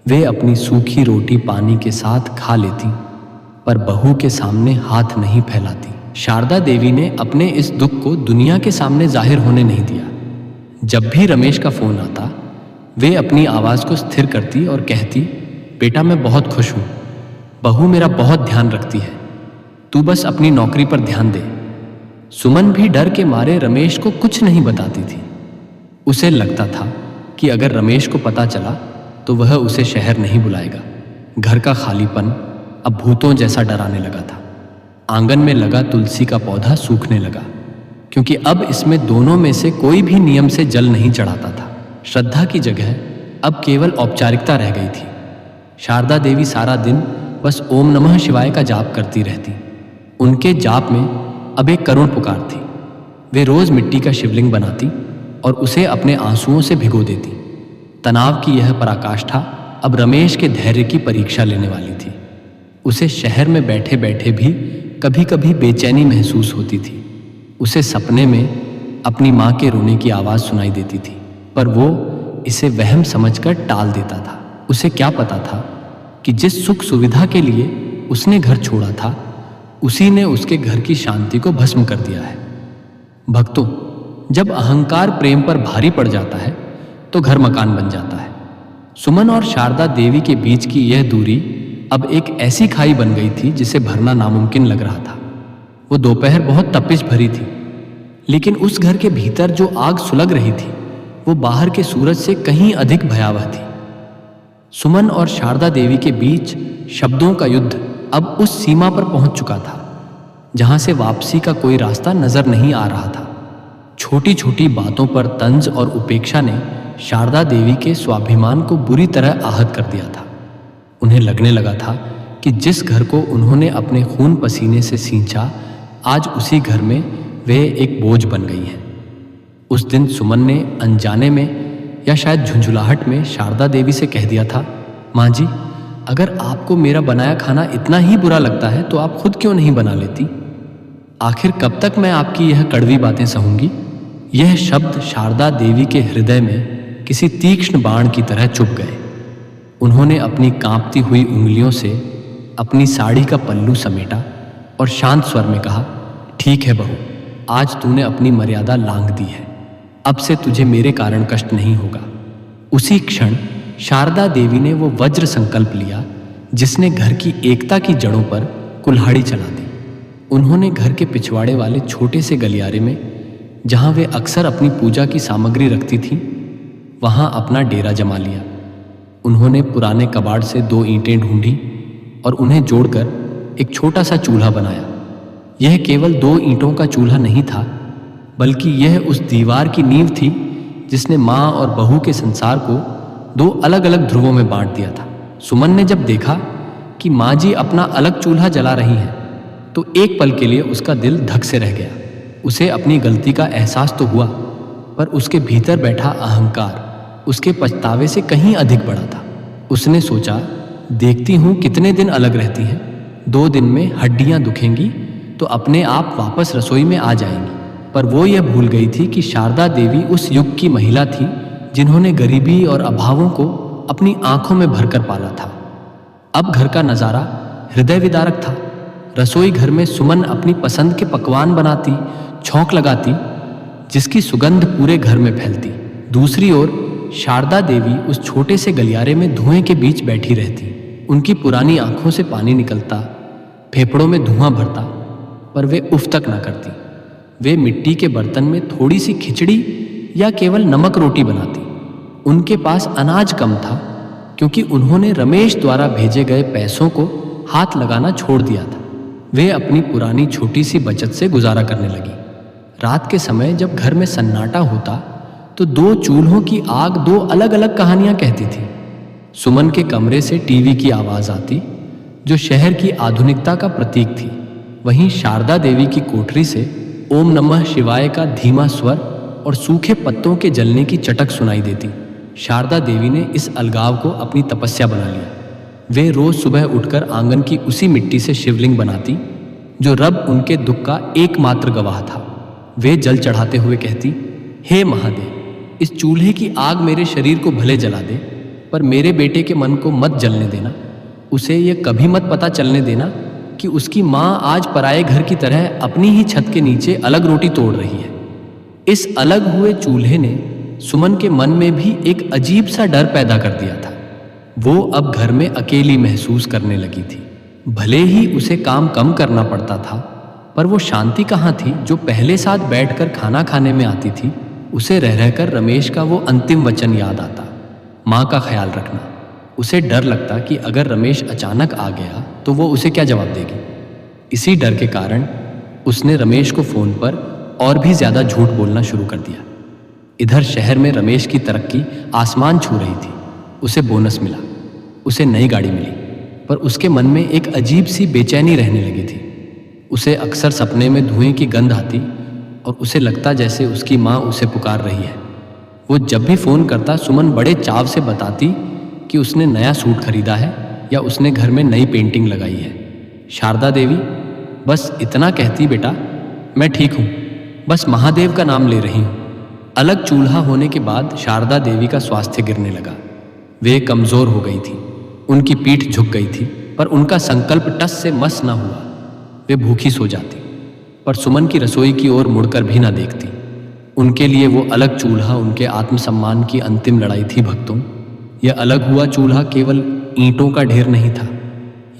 वे अपनी सूखी रोटी पानी के साथ खा लेती, पर बहू के सामने हाथ नहीं फैलाती। शारदा देवी ने अपने इस दुख को दुनिया के सामने जाहिर होने नहीं दिया। जब भी रमेश का फोन आता, वे अपनी आवाज़ को स्थिर करती और कहती, बेटा मैं बहुत खुश हूँ, बहू मेरा बहुत ध्यान रखती है, तू बस अपनी नौकरी पर ध्यान दे। सुमन भी डर के मारे रमेश को कुछ नहीं बताती थी। उसे लगता था कि अगर रमेश को पता चला तो वह उसे शहर नहीं बुलाएगा। घर का खालीपन अब भूतों जैसा डराने लगा था। आंगन में लगा तुलसी का पौधा सूखने लगा, क्योंकि अब इसमें दोनों में से कोई भी नियम से जल नहीं चढ़ाता था। श्रद्धा की जगह अब केवल औपचारिकता रह गई थी। शारदा देवी सारा दिन बस ओम नमः शिवाय का जाप करती रहती। उनके जाप में अब एक करुण पुकार थी। वे रोज मिट्टी का शिवलिंग बनाती और उसे अपने आंसुओं से भिगो देती। तनाव की यह पराकाष्ठा अब रमेश के धैर्य की परीक्षा लेने वाली थी। उसे शहर में बैठे बैठे भी कभी कभी बेचैनी महसूस होती थी। उसे सपने में अपनी माँ के रोने की आवाज़ सुनाई देती थी, पर वो इसे वहम समझकर टाल देता था। उसे क्या पता था कि जिस सुख सुविधा के लिए उसने घर छोड़ा था, उसी ने उसके घर की शांति को भस्म कर दिया है। भक्तों, जब अहंकार प्रेम पर भारी पड़ जाता है तो घर मकान बन जाता है। सुमन और शारदा देवी के बीच की यह दूरी अब एक ऐसी खाई बन गई थी जिसे भरना नामुमकिन लग रहा था। वो दोपहर बहुत तपिश भरी थी, लेकिन उस घर के भीतर जो आग सुलग रही थी वो बाहर के सूरज से कहीं अधिक भयावह थी। सुमन और शारदा देवी के बीच शब्दों का युद्ध अब उस सीमा पर पहुंच चुका था जहां से वापसी का कोई रास्ता नजर नहीं आ रहा था। छोटी छोटी बातों पर तंज और उपेक्षा ने शारदा देवी के स्वाभिमान को बुरी तरह आहत कर दिया था। उन्हें लगने लगा था कि जिस घर को उन्होंने अपने खून पसीने से सींचा, आज उसी घर में वे एक बोझ बन गई हैं। उस दिन सुमन ने अनजाने में या शायद झुंझुलाहट में शारदा देवी से कह दिया था, माँ जी, अगर आपको मेरा बनाया खाना इतना ही बुरा लगता है तो आप खुद क्यों नहीं बना लेती? आखिर कब तक मैं आपकी यह कड़वी बातें सहूंगी? यह शब्द शारदा देवी के हृदय में किसी तीक्ष्ण बाण की तरह चुभ गए। उन्होंने अपनी कांपती हुई उंगलियों से अपनी साड़ी का पल्लू समेटा और शांत स्वर में कहा, ठीक है बहू, आज तूने अपनी मर्यादा लांघ दी है। अब से तुझे मेरे कारण कष्ट नहीं होगा। उसी क्षण शारदा देवी ने वो वज्र संकल्प लिया जिसने घर की एकता की जड़ों पर कुल्हाड़ी चला दी। उन्होंने घर के पिछवाड़े वाले छोटे से गलियारे में, जहां वे अक्सर अपनी पूजा की सामग्री रखती थीं, वहां अपना डेरा जमा लिया। उन्होंने पुराने कबाड़ से 2 ईंटें ढूंढी और उन्हें जोड़कर एक छोटा सा चूल्हा बनाया। यह केवल 2 ईंटों का चूल्हा नहीं था, बल्कि यह उस दीवार की नींव थी जिसने माँ और बहू के संसार को दो अलग अलग ध्रुवों में बांट दिया था। सुमन ने जब देखा कि माँ जी अपना अलग चूल्हा जला रही हैं, तो एक पल के लिए उसका दिल धक से रह गया। उसे अपनी गलती का एहसास तो हुआ, पर उसके भीतर बैठा अहंकार उसके पछतावे से कहीं अधिक बड़ा था। उसने सोचा, देखती हूँ कितने दिन अलग रहती हैं, 2 दिन में हड्डियाँ दुखेंगी तो अपने आप वापस रसोई में आ जाएंगी। पर वो यह भूल गई थी कि शारदा देवी उस युग की महिला थी जिन्होंने गरीबी और अभावों को अपनी आंखों में भरकर पाला था। अब घर का नज़ारा हृदय विदारक था। रसोई घर में सुमन अपनी पसंद के पकवान बनाती, छौंक लगाती, जिसकी सुगंध पूरे घर में फैलती। दूसरी ओर शारदा देवी उस छोटे से गलियारे में धुएं के बीच बैठी रहती। उनकी पुरानी आंखों से पानी निकलता, फेफड़ों में धुआं भरता, पर वे उफ तक न करती। वे मिट्टी के बर्तन में थोड़ी सी खिचड़ी या केवल नमक रोटी बनाती। उनके पास अनाज कम था, क्योंकि उन्होंने रमेश द्वारा भेजे गए पैसों को हाथ लगाना छोड़ दिया था। वे अपनी पुरानी छोटी सी बचत से गुजारा करने लगी। रात के समय जब घर में सन्नाटा होता, तो 2 चूल्हों की आग 2 अलग अलग कहानियां कहती थी। सुमन के कमरे से टीवी की आवाज आती, जो शहर की आधुनिकता का प्रतीक थी। वहीं शारदा देवी की कोठरी से ओम नमः शिवाय का धीमा स्वर और सूखे पत्तों के जलने की चटक सुनाई देती। शारदा देवी ने इस अलगाव को अपनी तपस्या बना लिया। वे रोज सुबह उठकर आंगन की उसी मिट्टी से शिवलिंग बनाती, जो रब उनके दुख का एकमात्र गवाह था। वे जल चढ़ाते हुए कहती, हे महादेव, इस चूल्हे की आग मेरे शरीर को भले जला दे, पर मेरे बेटे के मन को मत जलने देना। उसे यह कभी मत पता चलने देना कि उसकी माँ आज पराये घर की तरह अपनी ही छत के नीचे अलग रोटी तोड़ रही है। इस अलग हुए चूल्हे ने सुमन के मन में भी एक अजीब सा डर पैदा कर दिया था। वो अब घर में अकेली महसूस करने लगी थी। भले ही उसे काम कम करना पड़ता था, पर वो शांति कहाँ थी जो पहले साथ बैठकर खाना खाने में आती थी। उसे रह रहकर रमेश का वो अंतिम वचन याद आता, माँ का ख्याल रखना। उसे डर लगता कि अगर रमेश अचानक आ गया तो वो उसे क्या जवाब देगी। इसी डर के कारण उसने रमेश को फ़ोन पर और भी ज़्यादा झूठ बोलना शुरू कर दिया। इधर शहर में रमेश की तरक्की आसमान छू रही थी। उसे बोनस मिला, उसे नई गाड़ी मिली, पर उसके मन में एक अजीब सी बेचैनी रहने लगी थी। उसे अक्सर सपने में धुएं की गंध आती और उसे लगता जैसे उसकी माँ उसे पुकार रही है। वो जब भी फ़ोन करता, सुमन बड़े चाव से बताती कि उसने नया सूट खरीदा है या उसने घर में नई पेंटिंग लगाई है। शारदा देवी बस इतना कहती, बेटा मैं ठीक हूँ, बस महादेव का नाम ले रही हूँ। अलग चूल्हा होने के बाद शारदा देवी का स्वास्थ्य गिरने लगा। वे कमज़ोर हो गई थी, उनकी पीठ झुक गई थी, पर उनका संकल्प टस से मस न हुआ। वे भूखी सो जाती, पर सुमन की रसोई की ओर मुड़कर भी न देखती। उनके लिए वो अलग चूल्हा उनके आत्मसम्मान की अंतिम लड़ाई थी। भक्तों, यह अलग हुआ चूल्हा केवल ईंटों का ढेर नहीं था,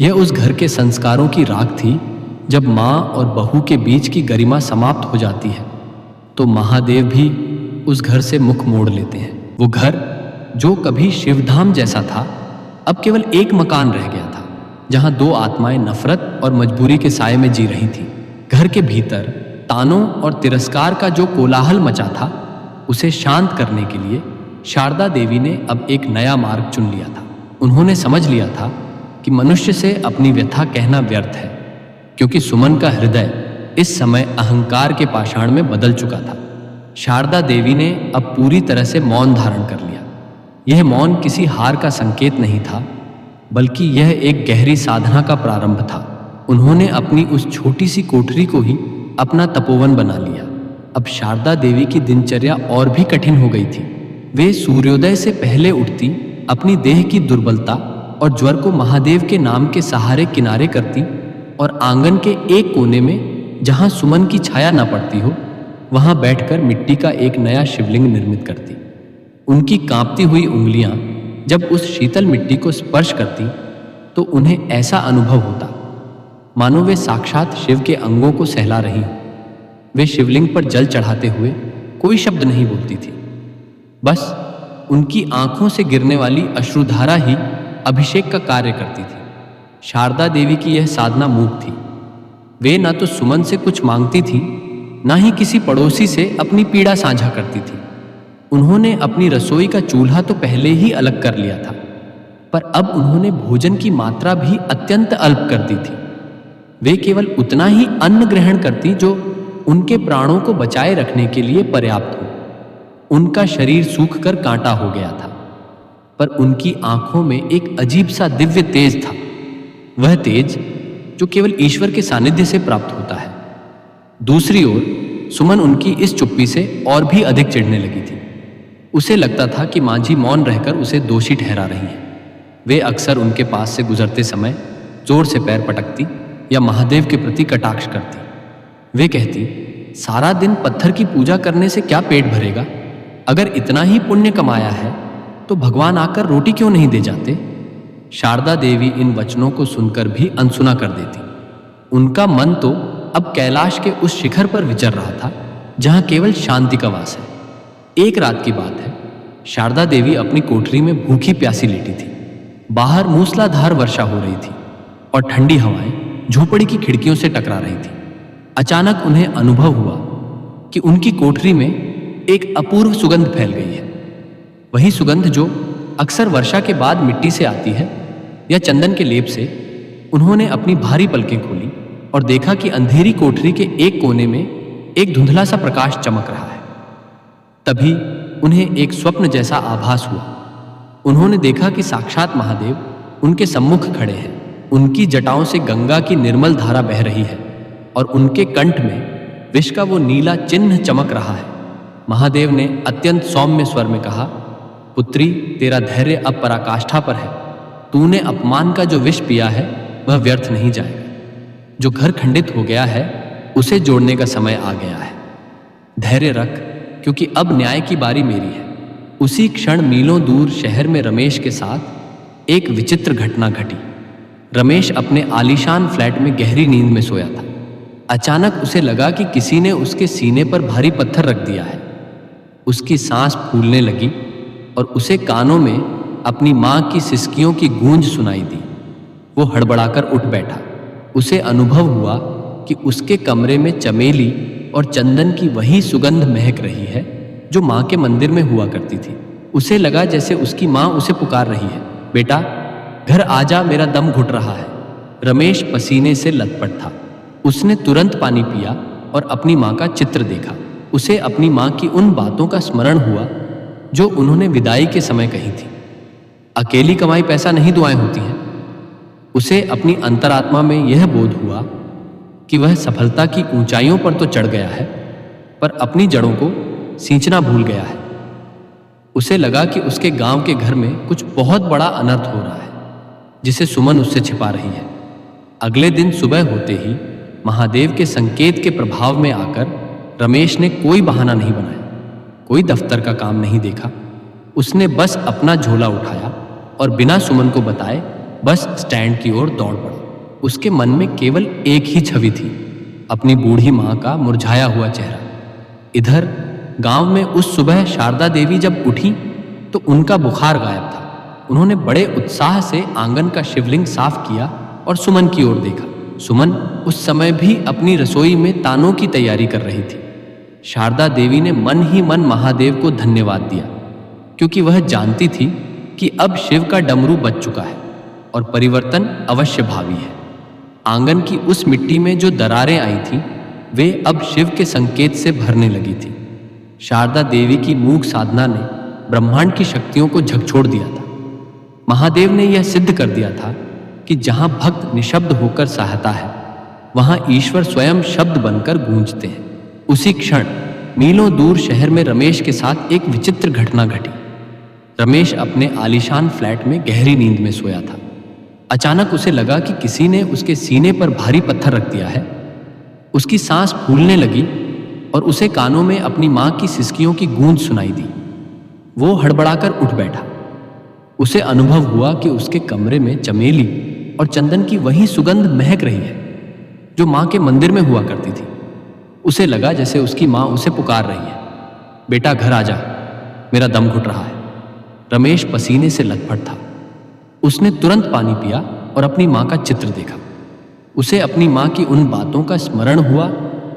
यह उस घर के संस्कारों की राख थी। जब माँ और बहू के बीच की गरिमा समाप्त हो जाती है, तो महादेव भी उस घर से मुख मोड़ लेते हैं। वो घर जो कभी शिवधाम जैसा था, अब केवल एक मकान रह गया था, जहाँ 2 आत्माएं नफरत और मजबूरी के साए में जी रही थी। घर के भीतर तानों और तिरस्कार का जो कोलाहल मचा था, उसे शांत करने के लिए शारदा देवी ने अब एक नया मार्ग चुन लिया था। उन्होंने समझ लिया था कि मनुष्य से अपनी व्यथा कहना व्यर्थ है, क्योंकि सुमन का हृदय इस समय अहंकार के पाषाण में बदल चुका था। शारदा देवी ने अब पूरी तरह से मौन धारण कर लिया। यह मौन किसी हार का संकेत नहीं था, बल्कि यह एक गहरी साधना का प्रारंभ था। उन्होंने अपनी उस छोटी सी कोठरी को ही अपना तपोवन बना लिया। अब शारदा देवी की दिनचर्या और भी कठिन हो गई थी। वे सूर्योदय से पहले उठती, अपनी देह की दुर्बलता और ज्वर को महादेव के नाम के सहारे किनारे करती और आंगन के एक कोने में, जहां सुमन की छाया न पड़ती हो, वहां बैठकर मिट्टी का एक नया शिवलिंग निर्मित करती। उनकी कांपती हुई उंगलियां जब उस शीतल मिट्टी को स्पर्श करती, तो उन्हें ऐसा अनुभव होता मानो वे साक्षात शिव के अंगों को सहला रही हों। वे शिवलिंग पर जल चढ़ाते हुए कोई शब्द नहीं बोलती थी, बस उनकी आंखों से गिरने वाली अश्रुधारा ही अभिषेक का कार्य करती थी। शारदा देवी की यह साधना मूक थी। वे न तो सुमन से कुछ मांगती थी, ना ही किसी पड़ोसी से अपनी पीड़ा साझा करती थी। उन्होंने अपनी रसोई का चूल्हा तो पहले ही अलग कर लिया था, पर अब उन्होंने भोजन की मात्रा भी अत्यंत अल्प कर दी थी। वे केवल उतना ही अन्न ग्रहण करती जो उनके प्राणों को बचाए रखने के लिए पर्याप्त हो। उनका शरीर सूखकर कांटा हो गया था, पर उनकी आंखों में एक अजीब सा दिव्य तेज था, वह तेज जो केवल ईश्वर के सानिध्य से प्राप्त होता है। दूसरी ओर सुमन उनकी इस चुप्पी से और भी अधिक चिढ़ने लगी थी। उसे लगता था कि मांझी मौन रहकर उसे दोषी ठहरा रही है। वे अक्सर उनके पास से गुजरते समय जोर से पैर पटकती या महादेव के प्रति कटाक्ष करती। वे कहती, सारा दिन पत्थर की पूजा करने से क्या पेट भरेगा? अगर इतना ही पुण्य कमाया है तो भगवान आकर रोटी क्यों नहीं दे जाते? शारदा देवी इन वचनों को सुनकर भी अनसुना कर देती। उनका मन तो अब कैलाश के उस शिखर पर विचर रहा था जहां केवल शांति का वास है। एक रात की बात है, शारदा देवी अपनी कोठरी में भूखी प्यासी लेटी थी। बाहर मूसलाधार वर्षा हो रही थी और ठंडी हवाएं झोपड़ी की खिड़कियों से टकरा रही थी। अचानक उन्हें अनुभव हुआ कि उनकी कोठरी में एक अपूर्व सुगंध फैल गई है। वही सुगंध जो अक्सर वर्षा के बाद मिट्टी से आती है या चंदन के लेप से। उन्होंने अपनी भारी पलकें खोली और देखा कि अंधेरी कोठरी के एक कोने में एक धुंधला सा प्रकाश चमक रहा है। तभी उन्हें एक स्वप्न जैसा आभास हुआ। उन्होंने देखा कि साक्षात महादेव उनके सम्मुख खड़े हैं। उनकी जटाओं से गंगा की निर्मल धारा बह रही है और उनके कंठ में विष का वो नीला चिन्ह चमक रहा है। महादेव ने अत्यंत सौम्य स्वर में कहा, पुत्री, तेरा धैर्य अब पराकाष्ठा पर है। तूने अपमान का जो विष पिया है वह व्यर्थ नहीं जाएगा। जो घर खंडित हो गया है उसे जोड़ने का समय आ गया है। धैर्य रख, क्योंकि अब न्याय की बारी मेरी है। उसी क्षण मीलों दूर शहर में रमेश के साथ एक विचित्र घटना घटी। रमेश अपने आलीशान फ्लैट में गहरी नींद में सोया था। अचानक उसे लगा कि किसी ने उसके सीने पर भारी पत्थर रख दिया है। उसकी सांस फूलने लगी और उसे कानों में अपनी मां की सिसकियों की गूंज सुनाई दी। वो हड़बड़ाकर उठ बैठा। उसे अनुभव हुआ कि उसके कमरे में चमेली और चंदन की वही सुगंध महक रही है जो मां के मंदिर में हुआ करती थी। उसे लगा जैसे उसकी मां उसे पुकार रही है, बेटा घर आजा, मेरा दम घुट रहा है। रमेश पसीने से लथपथ था। उसने तुरंत पानी पिया और अपनी मां का चित्र देखा। उसे अपनी मां की उन बातों का स्मरण हुआ जो उन्होंने विदाई के समय कही थी। अकेली कमाई पैसा नहीं दुआएं होती हैं। उसे अपनी अंतरात्मा में यह बोध हुआ कि वह सफलता की ऊंचाइयों पर तो चढ़ गया है, पर अपनी जड़ों को सींचना भूल गया है। उसे लगा कि उसके गांव के घर में कुछ बहुत बड़ा अनर्थ हो रहा है जिसे सुमन उससे छिपा रही है। अगले दिन सुबह होते ही महादेव के संकेत के प्रभाव में आकर रमेश ने कोई बहाना नहीं बनाया, कोई दफ्तर का काम नहीं देखा। उसने बस अपना झोला उठाया और बिना सुमन को बताए बस स्टैंड की ओर दौड़ पड़ा। उसके मन में केवल एक ही छवि थी, अपनी बूढ़ी मां का मुरझाया हुआ चेहरा। इधर गांव में उस सुबह शारदा देवी जब उठी तो उनका बुखार गायब था। उन्होंने बड़े उत्साह से आंगन का शिवलिंग साफ किया और सुमन की ओर देखा। सुमन उस समय भी अपनी रसोई में तानों की तैयारी कर रही थी। शारदा देवी ने मन ही मन महादेव को धन्यवाद दिया, क्योंकि वह जानती थी कि अब शिव का डमरू बज चुका है और परिवर्तन अवश्य भावी है। आंगन की उस मिट्टी में जो दरारें आई थीं, वे अब शिव के संकेत से भरने लगी थी। शारदा देवी की मूक साधना ने ब्रह्मांड की शक्तियों को झकझोर दिया था। महादेव ने यह सिद्ध कर दिया था कि जहां भक्त निशब्द होकर सहता है, वहां ईश्वर स्वयं शब्द बनकर गूंजते हैं। उसी क्षण मीलों दूर शहर में रमेश के साथ एक विचित्र घटना घटी। रमेश अपने आलीशान फ्लैट में गहरी नींद में सोया था। अचानक उसे लगा कि किसी ने उसके सीने पर भारी पत्थर रख दिया है। उसकी सांस फूलने लगी और उसे कानों में अपनी मां की सिसकियों की गूंज सुनाई दी। वो हड़बड़ाकर उठ बैठा। उसे अनुभव हुआ कि उसके कमरे में चमेली और चंदन की वही सुगंध महक रही है जो मां के मंदिर में हुआ करती थी। उसे लगा जैसे उसकी मां उसे पुकार रही है, बेटा घर आजा, मेरा दम घुट रहा है। रमेश पसीने से लथपथ था। उसने तुरंत पानी पिया और अपनी मां का चित्र देखा। उसे अपनी मां की उन बातों का स्मरण हुआ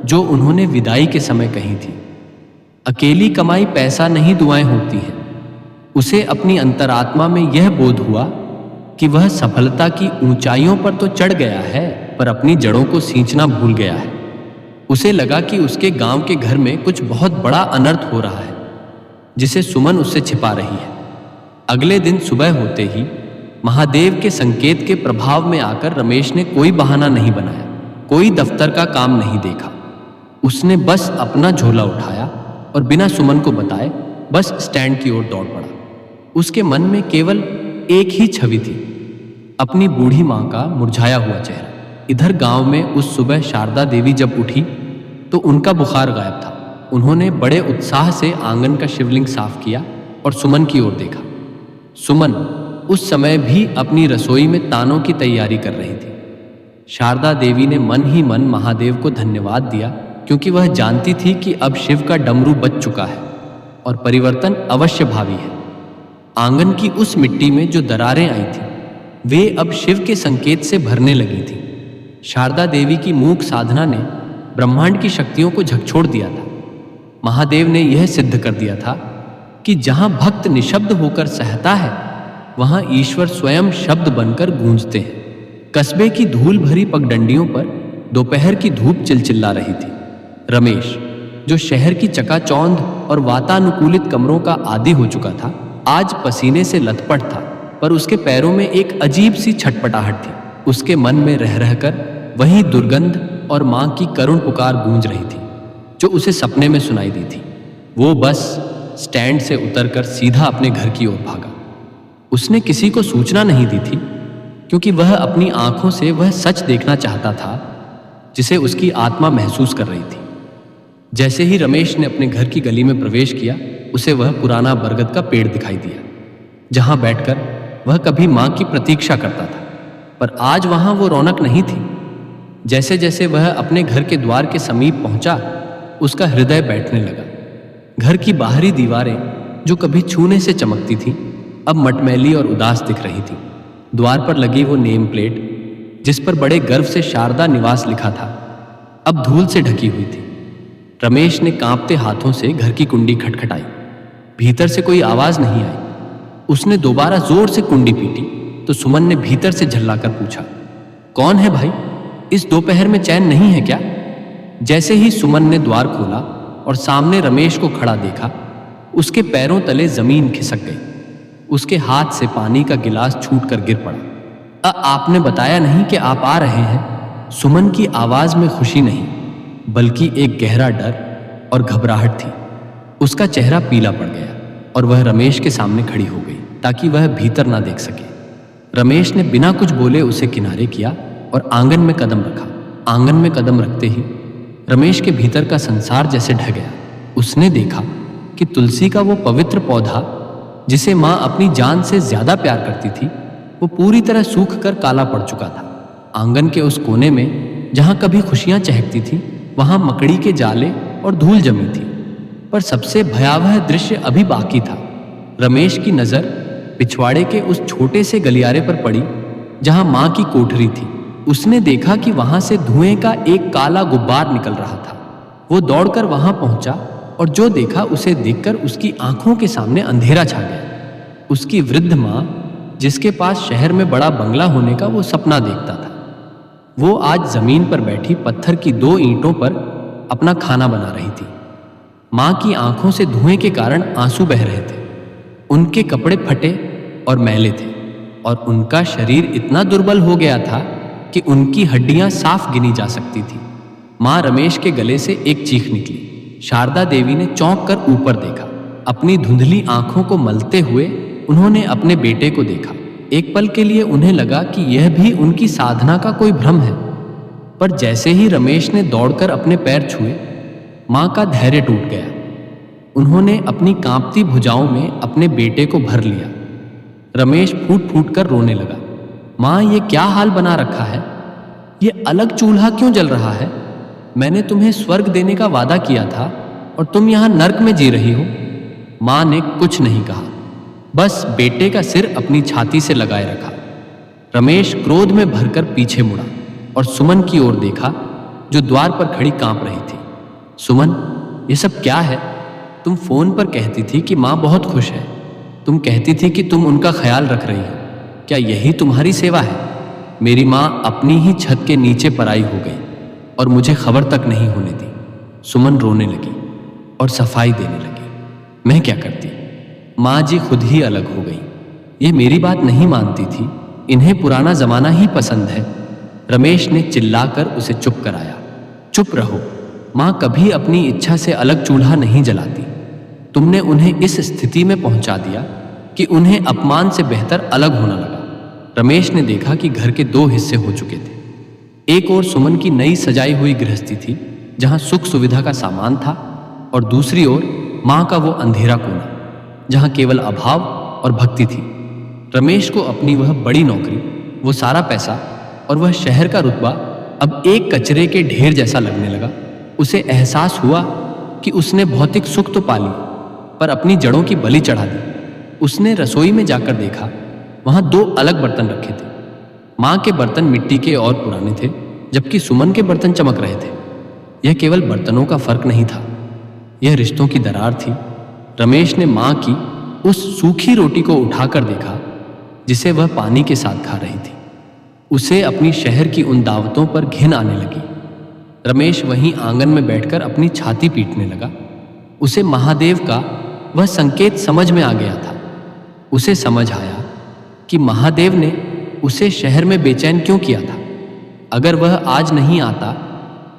जो उन्होंने विदाई के समय कही थी। अकेली कमाई पैसा नहीं दुआएं होती हैं। उसे अपनी अंतरात्मा में यह बोध हुआ कि वह सफलता की ऊंचाइयों पर तो चढ़ गया है, पर अपनी जड़ों को सींचना भूल गया है। उसे लगा कि उसके गांव के घर में कुछ बहुत बड़ा अनर्थ हो रहा है, जिसे सुमन उससे छिपा रही है। अगले दिन सुबह होते ही महादेव के संकेत के प्रभाव में आकर रमेश ने कोई बहाना नहीं बनाया, कोई दफ्तर का काम नहीं देखा। उसने बस अपना झोला उठाया और बिना सुमन को बताए बस स्टैंड की ओर दौड़ पड़ा। उसके मन में केवल एक ही छवि थी, अपनी बूढ़ी मां का मुरझाया हुआ चेहरा। इधर गांव में उस सुबह शारदा देवी जब उठी तो उनका बुखार गायब था। उन्होंने बड़े उत्साह से आंगन का शिवलिंग साफ किया और सुमन की ओर देखा। सुमन उस समय भी अपनी रसोई में तानों की तैयारी कर रही थी। शारदा देवी ने मन ही मन महादेव को धन्यवाद दिया, क्योंकि वह जानती थी कि अब शिव का डमरू बज चुका है और परिवर्तन अवश्य भावी है। आंगन की उस मिट्टी में जो दरारें आई थीं, वे अब शिव के संकेत से भरने लगी थीं। शारदा देवी की मूक साधना ने ब्रह्मांड की शक्तियों को झकझोर दिया था। महादेव ने यह सिद्ध कर दिया था कि जहां भक्त निशब्द होकर सहता है, वहां ईश्वर स्वयं शब्द बनकर गूंजते हैं। कस्बे की धूल भरी पगडंडियों पर दोपहर की धूप चिलचिल्ला रही थी। रमेश, जो शहर की चकाचौंध और वातानुकूलित कमरों का आदी हो चुका था, आज पसीने से लथपथ था, पर उसके पैरों में एक अजीब सी छटपटाहट थी। उसके मन में रह रहकर वही दुर्गंध और मां की करुण पुकार गूंज रही थी, जो उसे सपने में सुनाई दी थी। वो बस स्टैंड से उतरकर सीधा अपने घर की ओर भागा। उसने किसी को सूचना नहीं दी थी, क्योंकि वह अपनी आंखों से वह सच देखना चाहता था जिसे उसकी आत्मा महसूस कर रही थी। जैसे ही रमेश ने अपने घर की गली में प्रवेश किया, उसे वह पुराना बरगद का पेड़ दिखाई दिया, जहां बैठकर वह कभी मां की प्रतीक्षा करता था। पर आज वहां वो रौनक नहीं थी। जैसे जैसे वह अपने घर के द्वार के समीप पहुंचा, उसका हृदय बैठने लगा। घर की बाहरी दीवारें, जो कभी छूने से चमकती थीं, अब मटमैली और उदास दिख रही थी। द्वार पर लगी वो नेम प्लेट, जिस पर बड़े गर्व से शारदा निवास लिखा था, अब धूल से ढकी हुई थी। रमेश ने कांपते हाथों से घर की कुंडी खटखटाई। भीतर से कोई आवाज नहीं आई। उसने दोबारा जोर से कुंडी पीटी तो सुमन ने भीतर से झल्लाकर पूछा, कौन है भाई? इस दोपहर में चैन नहीं है क्या? जैसे ही सुमन ने द्वार खोला और सामने रमेश को खड़ा देखा, उसके पैरों तले जमीन खिसक गई। उसके हाथ से पानी का गिलास छूटकर गिर पड़ा। आपने बताया नहीं कि आप आ रहे हैं? सुमन की आवाज में खुशी नहीं, बल्कि एक गहरा डर और घबराहट थी। उसका चेहरा पीला पड़ गया और वह रमेश के सामने खड़ी हो गई, ताकि वह भीतर ना देख सके। रमेश ने बिना कुछ बोले उसे किनारे किया और आंगन में कदम रखा। आंगन में कदम रखते ही रमेश के भीतर का संसार जैसे ढह गया। उसने देखा कि तुलसी का वो पवित्र पौधा, जिसे मां अपनी जान से ज्यादा प्यार करती थी, वो पूरी तरह सूख कर काला पड़ चुका था। आंगन के उस कोने में जहां कभी खुशियां चहकती थी, वहां मकड़ी के जाले और धूल जमी थी। पर सबसे भयावह दृश्य अभी बाकी था। रमेश की नजर पिछवाड़े के उस छोटे से गलियारे पर पड़ी, जहां मां की कोठरी थी। उसने देखा कि वहां से धुएं का एक काला गुब्बार निकल रहा था। वो दौड़कर वहां पहुंचा और जो देखा उसे देखकर उसकी आंखों के सामने अंधेरा छा गया। उसकी वृद्ध मां, जिसके पास शहर में बड़ा बंगला होने का वो सपना देखता था, वो आज जमीन पर बैठी पत्थर की 2 ईंटों पर अपना खाना बना रही थी। मां की आंखों से धुएं के कारण आंसू बह रहे थे। उनके कपड़े फटे और मैले थे और उनका शरीर इतना दुर्बल हो गया था कि उनकी हड्डियां साफ गिनी जा सकती थी। मां रमेश के गले से एक चीख निकली। शारदा देवी ने चौंक कर ऊपर देखा। अपनी धुंधली आंखों को मलते हुए उन्होंने अपने बेटे को देखा। एक पल के लिए उन्हें लगा कि यह भी उनकी साधना का कोई भ्रम है, पर जैसे ही रमेश ने दौड़कर अपने पैर छुए, मां का धैर्य टूट गया। उन्होंने अपनी कांपती भुजाओं में अपने बेटे को भर लिया। रमेश फूट फूट कर रोने लगा। मां, ये क्या हाल बना रखा है? ये अलग चूल्हा क्यों जल रहा है? मैंने तुम्हें स्वर्ग देने का वादा किया था और तुम यहां नर्क में जी रही हो। मां ने कुछ नहीं कहा, बस बेटे का सिर अपनी छाती से लगाए रखा। रमेश क्रोध में भरकर पीछे मुड़ा और सुमन की ओर देखा, जो द्वार पर खड़ी कांप रही थी। सुमन, ये सब क्या है? तुम फोन पर कहती थी कि माँ बहुत खुश है। तुम कहती थी कि तुम उनका ख्याल रख रही हो। क्या यही तुम्हारी सेवा है? मेरी माँ अपनी ही छत के नीचे पराई हो गई और मुझे खबर तक नहीं होने दी। सुमन रोने लगी और सफाई देने लगी। मैं क्या करती? माँ जी खुद ही अलग हो गई। ये मेरी बात नहीं मानती थी। इन्हें पुराना जमाना ही पसंद है। रमेश ने चिल्लाकर उसे चुप कराया। चुप रहो। माँ कभी अपनी इच्छा से अलग चूल्हा नहीं जलाती। तुमने उन्हें इस स्थिति में पहुंचा दिया कि उन्हें अपमान से बेहतर अलग होना लगा। रमेश ने देखा कि घर के दो हिस्से हो चुके थे। एक ओर सुमन की नई सजाई हुई गृहस्थी थी जहां सुख सुविधा का सामान था, और दूसरी ओर माँ का वो अंधेरा कोना जहां केवल अभाव और भक्ति थी। रमेश को अपनी वह बड़ी नौकरी, वो सारा पैसा और वह शहर का रुतबा अब एक कचरे के ढेर जैसा लगने लगा। उसे एहसास हुआ कि उसने भौतिक सुख तो पा ली, पर अपनी जड़ों की बलि चढ़ा दी। उसने रसोई में जाकर देखा, वहां दो अलग बर्तन रखे थे। माँ के बर्तन मिट्टी के और पुराने थे, जबकि सुमन के बर्तन चमक रहे थे। यह केवल बर्तनों का फर्क नहीं था, यह रिश्तों की दरार थी। रमेश ने माँ की उस सूखी रोटी को उठाकर देखा जिसे वह पानी के साथ खा रही थी। उसे अपनी शहर की उन दावतों पर घिन आने लगी। रमेश वहीं आंगन में बैठकर अपनी छाती पीटने लगा। उसे महादेव का वह संकेत समझ में आ गया था। उसे समझ आया कि महादेव ने उसे शहर में बेचैन क्यों किया था। अगर वह आज नहीं आता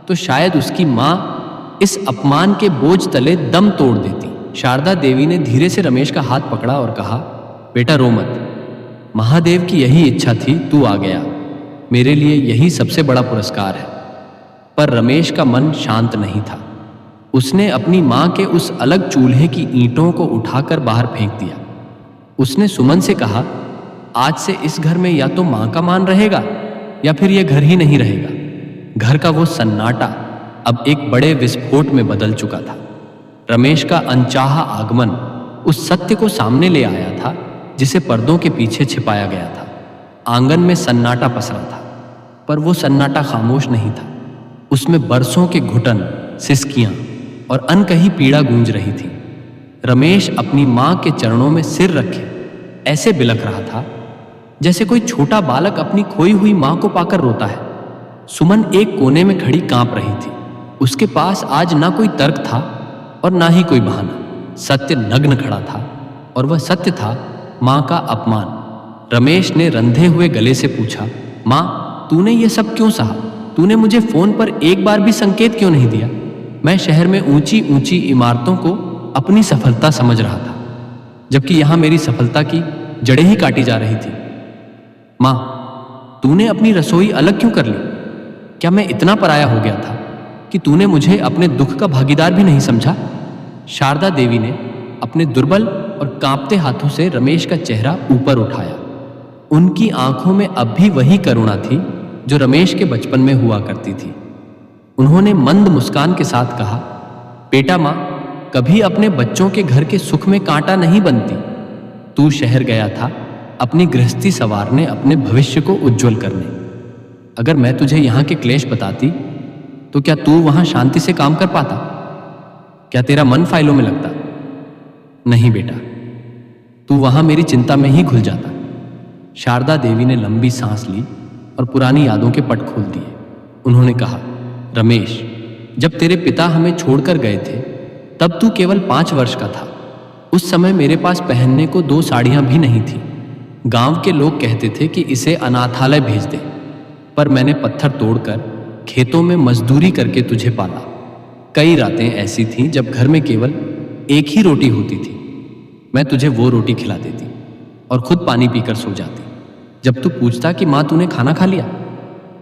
तो शायद उसकी माँ इस अपमान के बोझ तले दम तोड़ देती। शारदा देवी ने धीरे से रमेश का हाथ पकड़ा और कहा, बेटा रो मत। महादेव की यही इच्छा थी, तू आ गया। मेरे लिए यही सबसे बड़ा पुरस्कार है। पर रमेश का मन शांत नहीं था। उसने अपनी माँ के उस अलग चूल्हे की ईंटों को उठाकर बाहर फेंक दिया। उसने सुमन से कहा, आज से इस घर में या तो माँ का मान रहेगा या फिर यह घर ही नहीं रहेगा। घर का वो सन्नाटा अब एक बड़े विस्फोट में बदल चुका था। रमेश का अनचाहा आगमन उस सत्य को सामने ले आया था जिसे पर्दों के पीछे छिपाया गया था। आंगन में सन्नाटा पसरा था, पर वो सन्नाटा खामोश नहीं था। उसमें बरसों के घुटन, सिसकियां और अनकही पीड़ा गूंज रही थी। रमेश अपनी माँ के चरणों में सिर रखे ऐसे बिलख रहा था जैसे कोई छोटा बालक अपनी खोई हुई माँ को पाकर रोता है। सुमन एक कोने में खड़ी कांप रही थी। उसके पास आज ना कोई तर्क था और ना ही कोई बहाना। सत्य नग्न खड़ा था, और वह सत्य था माँ का अपमान। रमेश ने रंधे हुए गले से पूछा, माँ तूने ये सब क्यों सहा? तूने मुझे फोन पर एक बार भी संकेत क्यों नहीं दिया? मैं शहर में ऊंची ऊंची इमारतों को अपनी सफलता समझ रहा था, जबकि यहां मेरी सफलता की जड़ें ही काटी जा रही थी। माँ, तूने अपनी रसोई अलग क्यों कर ली? क्या मैं इतना पराया हो गया था कि तूने मुझे अपने दुख का भागीदार भी नहीं समझा? शारदा देवी ने अपने दुर्बल और कांपते हाथों से रमेश का चेहरा ऊपर उठाया। उनकी आंखों में अब भी वही करुणा थी जो रमेश के बचपन में हुआ करती थी। उन्होंने मंद मुस्कान के साथ कहा, बेटा माँ कभी अपने बच्चों के घर के सुख में कांटा नहीं बनती। तू शहर गया था अपनी गृहस्थी संवारने, अपने भविष्य को उज्जवल करने। अगर मैं तुझे यहाँ के क्लेश बताती तो क्या तू वहां शांति से काम कर पाता? क्या तेरा मन फाइलों में लगता? नहीं बेटा, तू वहां मेरी चिंता में ही घुल जाता। शारदा देवी ने लंबी सांस ली और पुरानी यादों के पट खोल दिए। उन्होंने कहा, रमेश, जब तेरे पिता हमें छोड़कर गए थे तब तू केवल 5 वर्ष का था। उस समय मेरे पास पहनने को 2 साड़ियां भी नहीं थी। गांव के लोग कहते थे कि इसे अनाथालय भेज दे, पर मैंने पत्थर तोड़कर खेतों में मजदूरी करके तुझे पाला। कई रातें ऐसी थीं जब घर में केवल एक ही रोटी होती थी। मैं तुझे वो रोटी खिला देती और खुद पानी पीकर सो जाती। जब तू पूछता कि माँ तूने खाना खा लिया,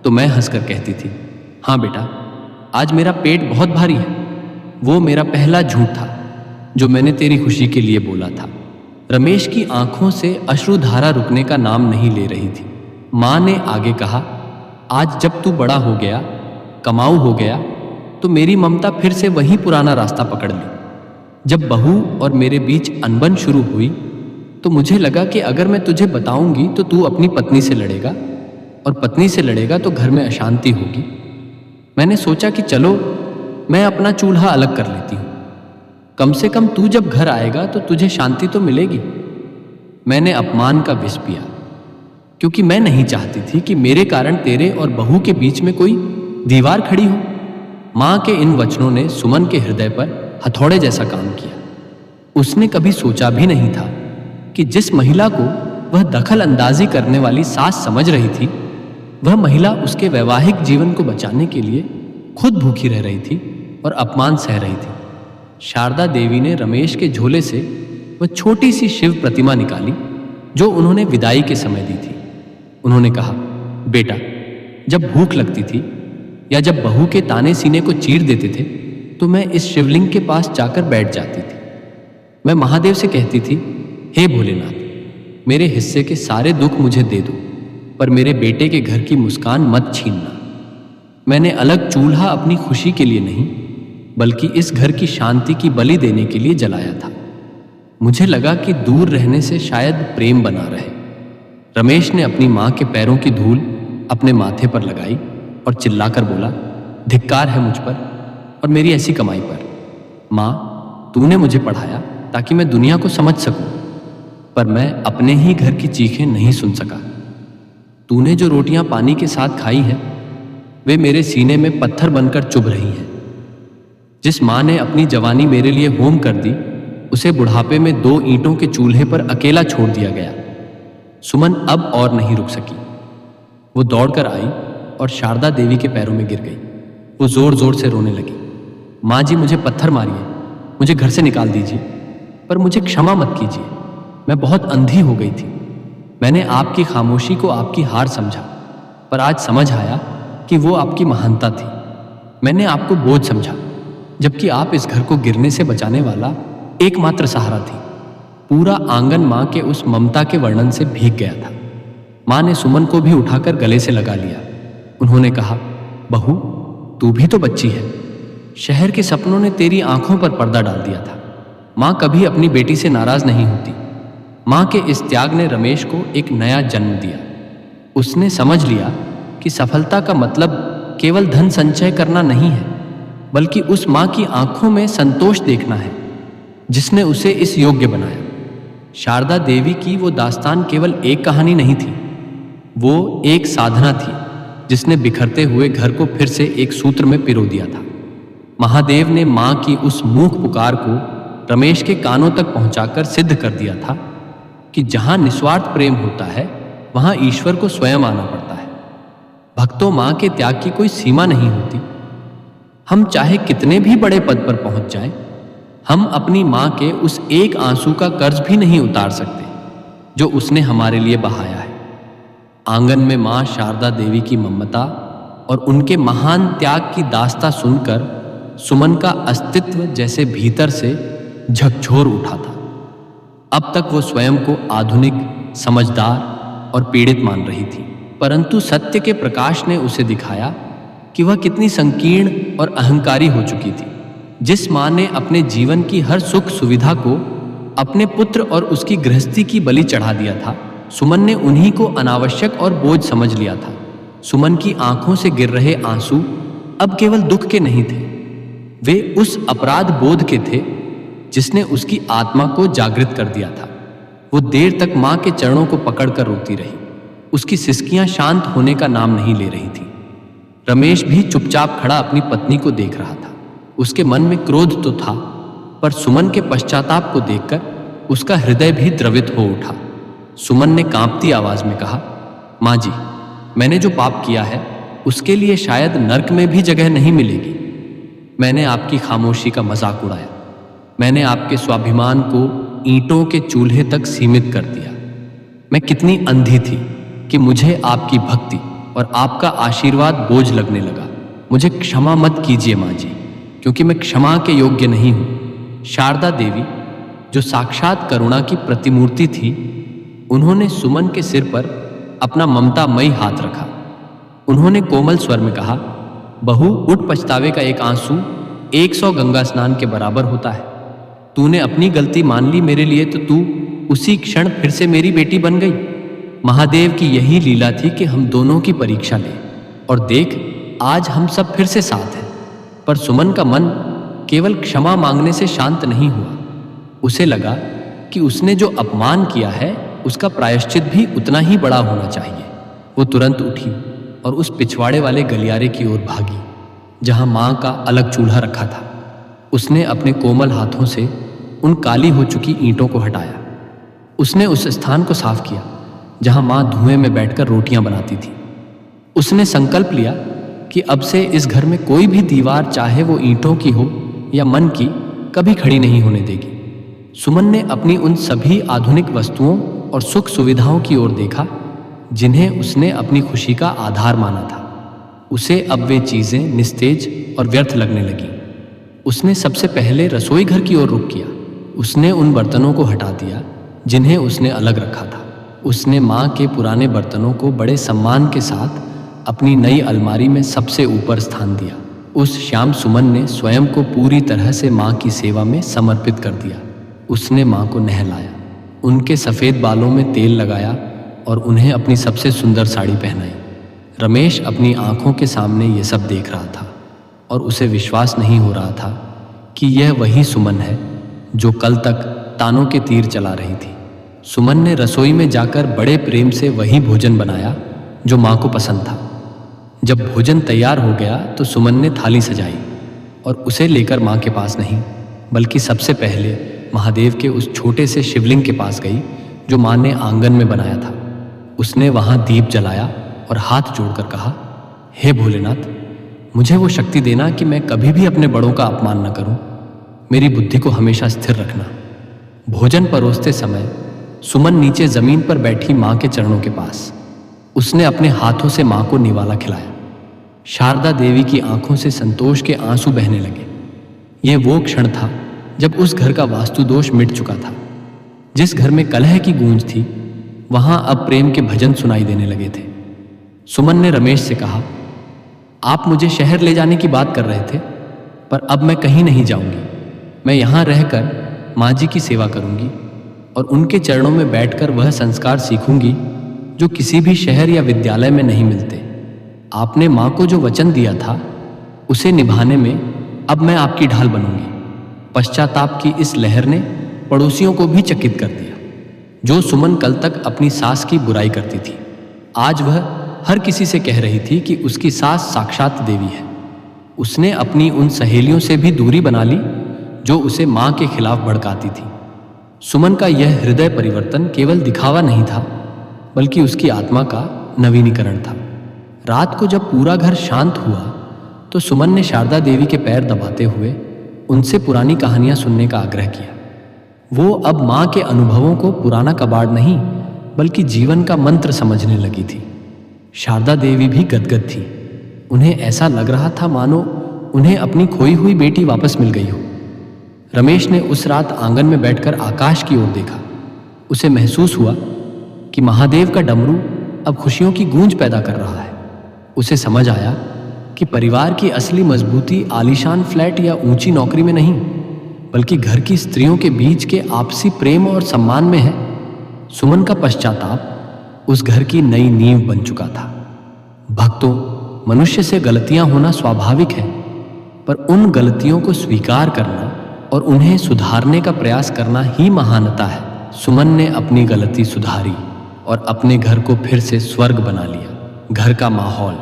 तो मैं हंसकर कहती थी, हाँ बेटा, आज मेरा पेट बहुत भारी है। वो मेरा पहला झूठ था जो मैंने तेरी खुशी के लिए बोला था। रमेश की आंखों से अश्रुधारा रुकने का नाम नहीं ले रही थी। माँ ने आगे कहा, आज जब तू बड़ा हो गया, कमाऊ हो गया, तो मेरी ममता फिर से वही पुराना रास्ता पकड़ ली। जब बहू और मेरे बीच अनबन शुरू हुई तो मुझे लगा कि अगर मैं तुझे बताऊंगी तो तू अपनी पत्नी से लड़ेगा, और पत्नी से लड़ेगा तो घर में अशांति होगी। मैंने सोचा कि चलो मैं अपना चूल्हा अलग कर लेती हूँ। कम से कम तू जब घर आएगा तो तुझे शांति तो मिलेगी। मैंने अपमान का विष पिया, क्योंकि मैं नहीं चाहती थी कि मेरे कारण तेरे और बहू के बीच में कोई दीवार खड़ी हो। मां के इन वचनों ने सुमन के हृदय पर हथौड़े जैसा काम किया। उसने कभी सोचा भी नहीं था कि जिस महिला को वह दखल अंदाजी करने वाली सास समझ रही थी, वह महिला उसके वैवाहिक जीवन को बचाने के लिए खुद भूखी रह रही थी और अपमान सह रही थी। शारदा देवी ने रमेश के झोले से वह छोटी सी शिव प्रतिमा निकाली जो उन्होंने विदाई के समय दी थी। उन्होंने कहा, बेटा, जब भूख लगती थी या जब बहू के ताने सीने को चीर देते थे तो मैं इस शिवलिंग के पास जाकर बैठ जाती थी। मैं महादेव से कहती थी, हे भोलेनाथ, मेरे हिस्से के सारे दुख मुझे दे दो, पर मेरे बेटे के घर की मुस्कान मत छीनना। मैंने अलग चूल्हा अपनी खुशी के लिए नहीं, बल्कि इस घर की शांति की बलि देने के लिए जलाया था। मुझे लगा कि दूर रहने से शायद प्रेम बना रहे। रमेश ने अपनी मां के पैरों की धूल अपने माथे पर लगाई और चिल्लाकर बोला, धिक्कार है मुझ पर और मेरी ऐसी कमाई पर। मां, तूने मुझे पढ़ाया ताकि मैं दुनिया को समझ सकूं, पर मैं अपने ही घर की चीखें नहीं सुन सका। तूने जो रोटियां पानी के साथ खाई हैं, वे मेरे सीने में पत्थर बनकर चुभ रही हैं। जिस मां ने अपनी जवानी मेरे लिए होम कर दी, उसे बुढ़ापे में 2 ईंटों के चूल्हे पर अकेला छोड़ दिया गया। सुमन अब और नहीं रुक सकी। वो दौड़कर आई और शारदा देवी के पैरों में गिर गई। वो जोर जोर से रोने लगी। माँ जी, मुझे पत्थर मारिए, मुझे घर से निकाल दीजिए, पर मुझे क्षमा मत कीजिए। मैं बहुत अंधी हो गई थी। मैंने आपकी खामोशी को आपकी हार समझा, पर आज समझ आया कि वो आपकी महानता थी। मैंने आपको बोझ समझा, जबकि आप इस घर को गिरने से बचाने वाला एकमात्र सहारा थी। पूरा आंगन माँ के उस ममता के वर्णन से भीग गया था। माँ ने सुमन को भी उठाकर गले से लगा लिया। उन्होंने कहा, बहू, तू भी तो बच्ची है। शहर के सपनों ने तेरी आंखों पर पर्दा डाल दिया था। माँ कभी अपनी बेटी से नाराज नहीं होती। माँ के इस त्याग ने रमेश को एक नया जन्म दिया। उसने समझ लिया कि सफलता का मतलब केवल धन संचय करना नहीं है, बल्कि उस माँ की आंखों में संतोष देखना है जिसने उसे इस योग्य बनाया। शारदा देवी की वो दास्तान केवल एक कहानी नहीं थी, वो एक साधना थी जिसने बिखरते हुए घर को फिर से एक सूत्र में पिरो दिया था। महादेव ने माँ की उस मूक पुकार को रमेश के कानों तक पहुंचाकर सिद्ध कर दिया था कि जहां निस्वार्थ प्रेम होता है, वहां ईश्वर को स्वयं आना पड़ता है। भक्तों, माँ के त्याग की कोई सीमा नहीं होती। हम चाहे कितने भी बड़े पद पर पहुंच जाएं, हम अपनी माँ के उस एक आंसू का कर्ज भी नहीं उतार सकते जो उसने हमारे लिए बहाया है। आंगन में माँ शारदा देवी की ममता और उनके महान त्याग की दास्तां सुनकर सुमन का अस्तित्व जैसे भीतर से झकझोर उठा था। अब तक वो स्वयं को आधुनिक, समझदार और पीड़ित मान रही थी, परंतु सत्य के प्रकाश ने उसे दिखाया कि वह कितनी संकीर्ण और अहंकारी हो चुकी थी। जिस माँ ने अपने जीवन की हर सुख सुविधा को अपने पुत्र और उसकी गृहस्थी की बलि चढ़ा दिया था, सुमन ने उन्हीं को अनावश्यक और बोझ समझ लिया था। सुमन की आंखों से गिर रहे आंसू अब केवल दुख के नहीं थे, वे उस अपराध बोध के थे जिसने उसकी आत्मा को जागृत कर दिया था। वो देर तक माँ के चरणों को पकड़कर रोती रही। उसकी सिसकियां शांत होने का नाम नहीं ले रही थी। रमेश भी चुपचाप खड़ा अपनी पत्नी को देख रहा था। उसके मन में क्रोध तो था, पर सुमन के पश्चाताप को देखकर उसका हृदय भी द्रवित हो उठा। सुमन ने कांपती आवाज में कहा, माँ जी, मैंने जो पाप किया है उसके लिए शायद नर्क में भी जगह नहीं मिलेगी। मैंने आपकी खामोशी का मजाक उड़ाया। मैंने आपके स्वाभिमान को ईंटों के चूल्हे तक सीमित कर दिया। मैं कितनी अंधी थी कि मुझे आपकी भक्ति और आपका आशीर्वाद बोझ लगने लगा। मुझे क्षमा मत कीजिए माँ जी, क्योंकि मैं क्षमा के योग्य नहीं हूँ। शारदा देवी, जो साक्षात करुणा की प्रतिमूर्ति थी, उन्होंने सुमन के सिर पर अपना ममतामयी हाथ रखा। उन्होंने कोमल स्वर में कहा, बहू, उठ, पछतावे का एक आंसू 100 गंगा स्नान के बराबर होता है। तूने अपनी गलती मान ली मेरे लिए, तो तू उसी क्षण फिर से मेरी बेटी बन गई। महादेव की यही लीला थी कि हम दोनों की परीक्षा लें, और देख, आज हम सब फिर से साथ हैं। पर सुमन का मन केवल क्षमा मांगने से शांत नहीं हुआ। उसे लगा कि उसने जो अपमान किया है उसका प्रायश्चित भी उतना ही बड़ा होना चाहिए। वो तुरंत उठी और उस पिछवाड़े वाले गलियारे की ओर भागी जहां मां का अलग चूल्हा रखा था। उसने अपने कोमल हाथों से उन काली हो चुकी ईंटों को हटाया। उसने उस स्थान को साफ किया जहां मां धुएं में बैठकर रोटियां बनाती थी। उसने संकल्प लिया कि अब से इस घर में कोई भी दीवार, चाहे वो ईंटों की हो या मन की, कभी खड़ी नहीं होने देगी। सुमन ने अपनी उन सभी आधुनिक वस्तुओं और सुख सुविधाओं की ओर देखा जिन्हें उसने अपनी खुशी का आधार माना था। उसे अब वे चीजें निस्तेज और व्यर्थ लगने लगीं। उसने सबसे पहले रसोई घर की ओर रुख किया। उसने उन बर्तनों को हटा दिया जिन्हें उसने अलग रखा था। उसने मां के पुराने बर्तनों को बड़े सम्मान के साथ अपनी नई अलमारी में सबसे ऊपर स्थान दिया। उस शाम सुमन ने स्वयं को पूरी तरह से मां की सेवा में समर्पित कर दिया। उसने मां को नहलाया, उनके सफ़ेद बालों में तेल लगाया और उन्हें अपनी सबसे सुंदर साड़ी पहनाई। रमेश अपनी आंखों के सामने ये सब देख रहा था और उसे विश्वास नहीं हो रहा था कि यह वही सुमन है जो कल तक तानों के तीर चला रही थी। सुमन ने रसोई में जाकर बड़े प्रेम से वही भोजन बनाया जो मां को पसंद था। जब भोजन तैयार हो गया तो सुमन ने थाली सजाई और उसे लेकर मां के पास नहीं, बल्कि सबसे पहले महादेव के उस छोटे से शिवलिंग के पास गई जो मां ने आंगन में बनाया था। उसने वहां दीप जलाया और हाथ जोड़कर कहा, हे भोलेनाथ, मुझे वो शक्ति देना कि मैं कभी भी अपने बड़ों का अपमान न करूं। मेरी बुद्धि को हमेशा स्थिर रखना। भोजन परोसते समय सुमन नीचे जमीन पर बैठी मां के चरणों के पास उसने अपने हाथों से मां को निवाला खिलाया। शारदा देवी की आंखों से संतोष के आंसू बहने लगे। यह वो क्षण था जब उस घर का वास्तु दोष मिट चुका था। जिस घर में कलह की गूंज थी वहां अब प्रेम के भजन सुनाई देने लगे थे। सुमन ने रमेश से कहा, आप मुझे शहर ले जाने की बात कर रहे थे, पर अब मैं कहीं नहीं जाऊंगी। मैं यहां रहकर माँ जी की सेवा करूंगी और उनके चरणों में बैठकर वह संस्कार सीखूंगी जो किसी भी शहर या विद्यालय में नहीं मिलते। आपने माँ को जो वचन दिया था उसे निभाने में अब मैं आपकी ढाल बनूंगी। पश्चाताप की इस लहर ने पड़ोसियों को भी चकित कर दिया। जो सुमन कल तक अपनी सास की बुराई करती थी, आज वह हर किसी से कह रही थी कि उसकी सास साक्षात देवी है। उसने अपनी उन सहेलियों से भी दूरी बना ली जो उसे मां के खिलाफ भड़काती थी। सुमन का यह हृदय परिवर्तन केवल दिखावा नहीं था, बल्कि उसकी आत्मा का नवीनीकरण था। रात को जब पूरा घर शांत हुआ तो सुमन ने शारदा देवी के पैर दबाते हुए उनसे पुरानी कहानियां सुनने का आग्रह किया। वो अब मां के अनुभवों को पुराना कबाड़ नहीं बल्कि जीवन का मंत्र समझने लगी थी। शारदा देवी भी गदगद थी। उन्हें ऐसा लग रहा था मानो उन्हें अपनी खोई हुई बेटी वापस मिल गई हो। रमेश ने उस रात आंगन में बैठकर आकाश की ओर देखा। उसे महसूस हुआ कि महादेव का डमरू अब खुशियों की गूंज पैदा कर रहा है। उसे समझ आया कि परिवार की असली मजबूती आलीशान फ्लैट या ऊंची नौकरी में नहीं, बल्कि घर की स्त्रियों के बीच के आपसी प्रेम और सम्मान में है। सुमन का पश्चाताप उस घर की नई नींव बन चुका था। भक्तों, मनुष्य से गलतियां होना स्वाभाविक है, पर उन गलतियों को स्वीकार करना और उन्हें सुधारने का प्रयास करना ही महानता है। सुमन ने अपनी गलती सुधारी और अपने घर को फिर से स्वर्ग बना लिया। घर का माहौल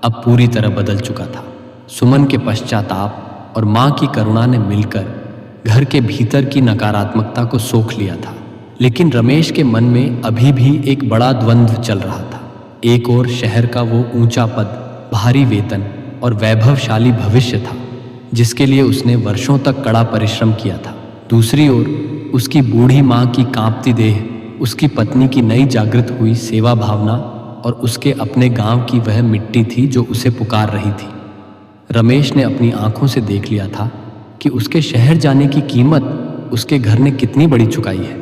अब पूरी तरह बदल चुका था। सुमन के पश्चाताप और मां की करुणा ने मिलकर घर के भीतर की नकारात्मकता को सोख लिया था। लेकिन रमेश के मन में अभी भी एक बड़ा द्वंद्व चल रहा था। एक ओर शहर का वो ऊंचा पद, भारी वेतन और वैभवशाली भविष्य था जिसके लिए उसने वर्षों तक कड़ा परिश्रम किया था। दूसरी ओर उसकी बूढ़ी मां की कांपती देह, उसकी पत्नी की नई जागृत हुई सेवा भावना और उसके अपने गांव की वह मिट्टी थी जो उसे पुकार रही थी। रमेश ने अपनी आंखों से देख लिया था कि उसके शहर जाने की कीमत उसके घर ने कितनी बड़ी चुकाई है।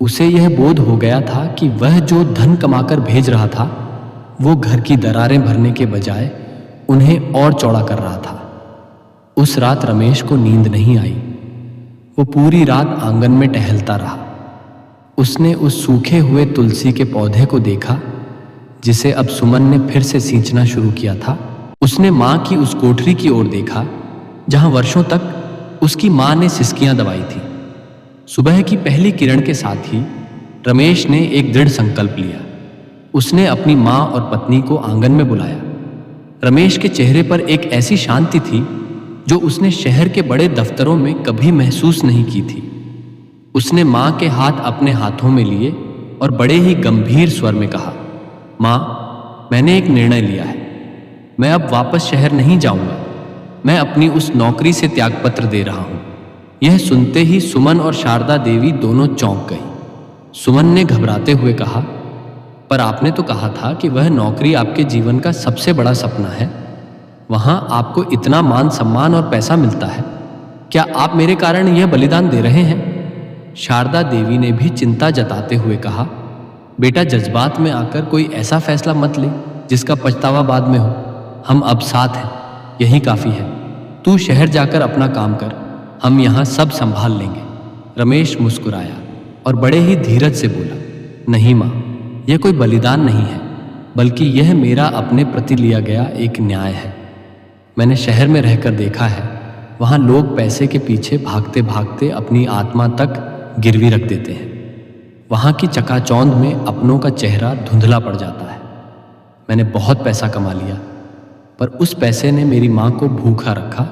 उसे यह बोध हो गया था कि वह जो धन कमाकर भेज रहा था वो घर की दरारें भरने के बजाय उन्हें और चौड़ा कर रहा था। उस रात रमेश को नींद नहीं आई। वो पूरी रात आंगन में टहलता रहा। उसने उस सूखे हुए तुलसी के पौधे को देखा जिसे अब सुमन ने फिर से सींचना शुरू किया था। उसने मां की उस कोठरी की ओर देखा जहां वर्षों तक उसकी मां ने सिसकियां दबाई थी। सुबह की पहली किरण के साथ ही रमेश ने एक दृढ़ संकल्प लिया। उसने अपनी मां और पत्नी को आंगन में बुलाया। रमेश के चेहरे पर एक ऐसी शांति थी जो उसने शहर के बड़े दफ्तरों में कभी महसूस नहीं की थी। उसने मां के हाथ अपने हाथों में लिए और बड़े ही गंभीर स्वर में कहा, मां, मैंने एक निर्णय लिया है। मैं अब वापस शहर नहीं जाऊंगा। मैं अपनी उस नौकरी से त्यागपत्र दे रहा हूं। यह सुनते ही सुमन और शारदा देवी दोनों चौंक गई। सुमन ने घबराते हुए कहा, पर आपने तो कहा था कि वह नौकरी आपके जीवन का सबसे बड़ा सपना है। वहां आपको इतना मान सम्मान और पैसा मिलता है। क्या आप मेरे कारण यह बलिदान दे रहे हैं? शारदा देवी ने भी चिंता जताते हुए कहा, बेटा, जज्बात में आकर कोई ऐसा फैसला मत ले जिसका पछतावा बाद में हो। हम अब साथ हैं, यही काफी है। तू शहर जाकर अपना काम कर, हम यहाँ सब संभाल लेंगे। रमेश मुस्कुराया और बड़े ही धीरज से बोला, नहीं मां, यह कोई बलिदान नहीं है, बल्कि यह मेरा अपने प्रति लिया गया एक न्याय है। मैंने शहर में रहकर देखा है, वहाँ लोग पैसे के पीछे भागते भागते अपनी आत्मा तक गिरवी रख देते हैं। वहाँ की चकाचौंध में अपनों का चेहरा धुंधला पड़ जाता है। मैंने बहुत पैसा कमा लिया, पर उस पैसे ने मेरी माँ को भूखा रखा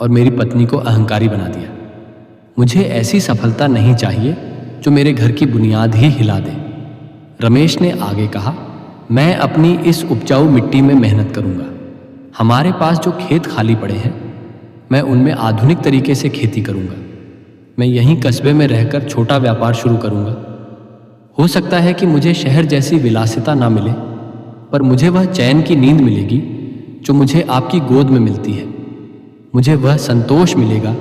और मेरी पत्नी को अहंकारी बना दिया। मुझे ऐसी सफलता नहीं चाहिए जो मेरे घर की बुनियाद ही हिला दे। रमेश ने आगे कहा, मैं अपनी इस उपजाऊ मिट्टी में मेहनत करूंगा। हमारे पास जो खेत खाली पड़े हैं, मैं उनमें आधुनिक तरीके से खेती करूंगा। मैं यहीं कस्बे में रहकर छोटा व्यापार शुरू करूंगा। हो सकता है कि मुझे शहर जैसी विलासिता ना मिले, पर मुझे वह चैन की नींद मिलेगी जो मुझे आपकी गोद में मिलती है। मुझे वह संतोष मिलेगा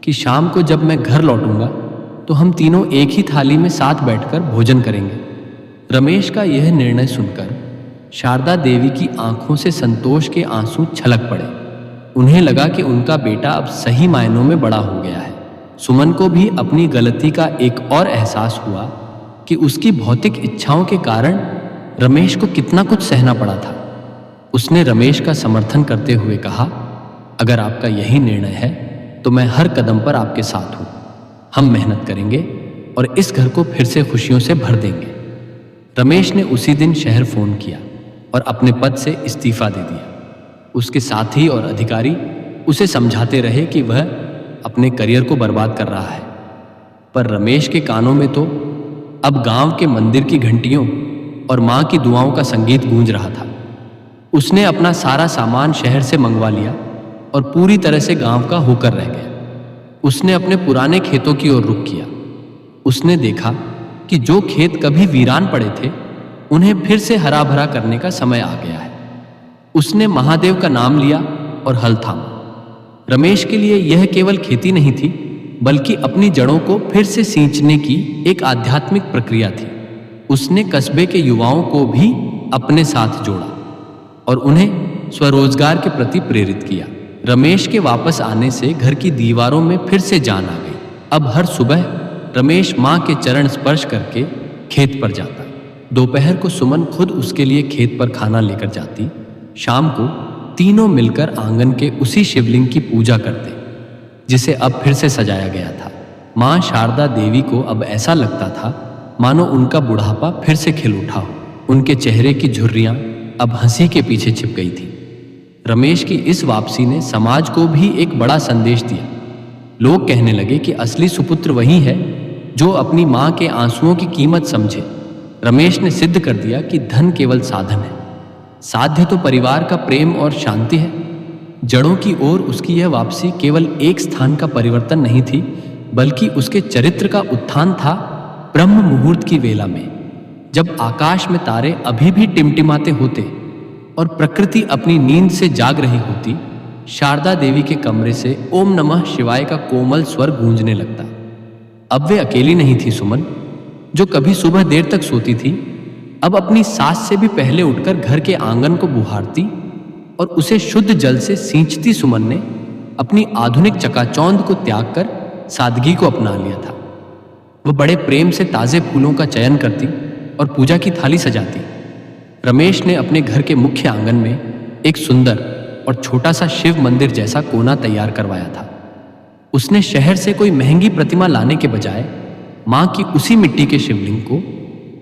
कि शाम को जब मैं घर लौटूंगा तो हम तीनों एक ही थाली में साथ बैठकर भोजन करेंगे। रमेश का यह निर्णय सुनकर शारदा देवी की आंखों से संतोष के आंसू छलक पड़े। उन्हें लगा कि उनका बेटा अब सही मायनों में बड़ा हो गया है। सुमन को भी अपनी गलती का एक और एहसास हुआ कि उसकी भौतिक इच्छाओं के कारण रमेश को कितना कुछ सहना पड़ा था। उसने रमेश का समर्थन करते हुए कहा, अगर आपका यही निर्णय है तो मैं हर कदम पर आपके साथ हूं। हम मेहनत करेंगे और इस घर को फिर से खुशियों से भर देंगे। रमेश ने उसी दिन शहर फोन किया और अपने पद से इस्तीफा दे दिया। उसके साथी और अधिकारी उसे समझाते रहे कि वह अपने करियर को बर्बाद कर रहा है, पर रमेश के कानों में तो अब गांव के मंदिर की घंटियों और मां की दुआओं का संगीत गूंज रहा था। उसने अपना सारा सामान शहर से मंगवा लिया और पूरी तरह से गांव का होकर रह गया। उसने अपने पुराने खेतों की ओर रुख किया। उसने देखा कि जो खेत कभी वीरान पड़े थे, उन्हें फिर से हरा भरा करने का समय आ गया है। उसने महादेव का नाम लिया और हल थामा। रमेश के लिए यह केवल खेती नहीं थी, बल्कि अपनी जड़ों को फिर से सींचने की एक आध्यात्मिक प्रक्रिया थी। उसने कस्बे के युवाओं को भी अपने साथ जोड़ा और उन्हें स्वरोजगार के प्रति प्रेरित किया। रमेश के वापस आने से घर की दीवारों में फिर से जान आ गई। अब हर सुबह रमेश मां के चरण स्पर्श करके खेत पर जाता। दोपहर को सुमन खुद उसके लिए खेत पर खाना लेकर जाती। शाम को तीनों मिलकर आंगन के उसी शिवलिंग की पूजा करते जिसे अब फिर से सजाया गया था। मां शारदा देवी को अब ऐसा लगता था मानो उनका बुढ़ापा फिर से खिल उठा हो। उनके चेहरे की झुर्रियां अब हंसी के पीछे छिप गई थी। रमेश की इस वापसी ने समाज को भी एक बड़ा संदेश दिया। लोग कहने लगे कि असली सुपुत्र वही है जो अपनी मां के आंसुओं की कीमत समझे। रमेश ने सिद्ध कर दिया कि धन केवल साधन है, साध्य तो परिवार का प्रेम और शांति है। जड़ों की ओर उसकी यह वापसी केवल एक स्थान का परिवर्तन नहीं थी, बल्कि उसके चरित्र का उत्थान था। ब्रह्म मुहूर्त की वेला में, जब आकाश में तारे अभी भी टिमटिमाते होते और प्रकृति अपनी नींद से जाग रही होती, शारदा देवी के कमरे से ओम नमः शिवाय का कोमल स्वर गूंजने लगता। अब वे अकेली नहीं थी। सुमन, जो कभी सुबह देर तक सोती थी, अब अपनी सास से भी पहले उठकर घर के आंगन को बुहारती और उसे शुद्ध जल से सींचती सुमन ने अपनी आधुनिक चकाचौंध को त्याग कर सादगी को अपना लिया था। वह बड़े प्रेम से ताजे फूलों का चयन करती और पूजा की थाली सजाती। रमेश ने अपने घर के मुख्य आंगन में एक सुंदर और छोटा सा शिव मंदिर जैसा कोना तैयार करवाया था। उसने शहर से कोई महंगी प्रतिमा लाने के बजाय मां की उसी मिट्टी के शिवलिंग को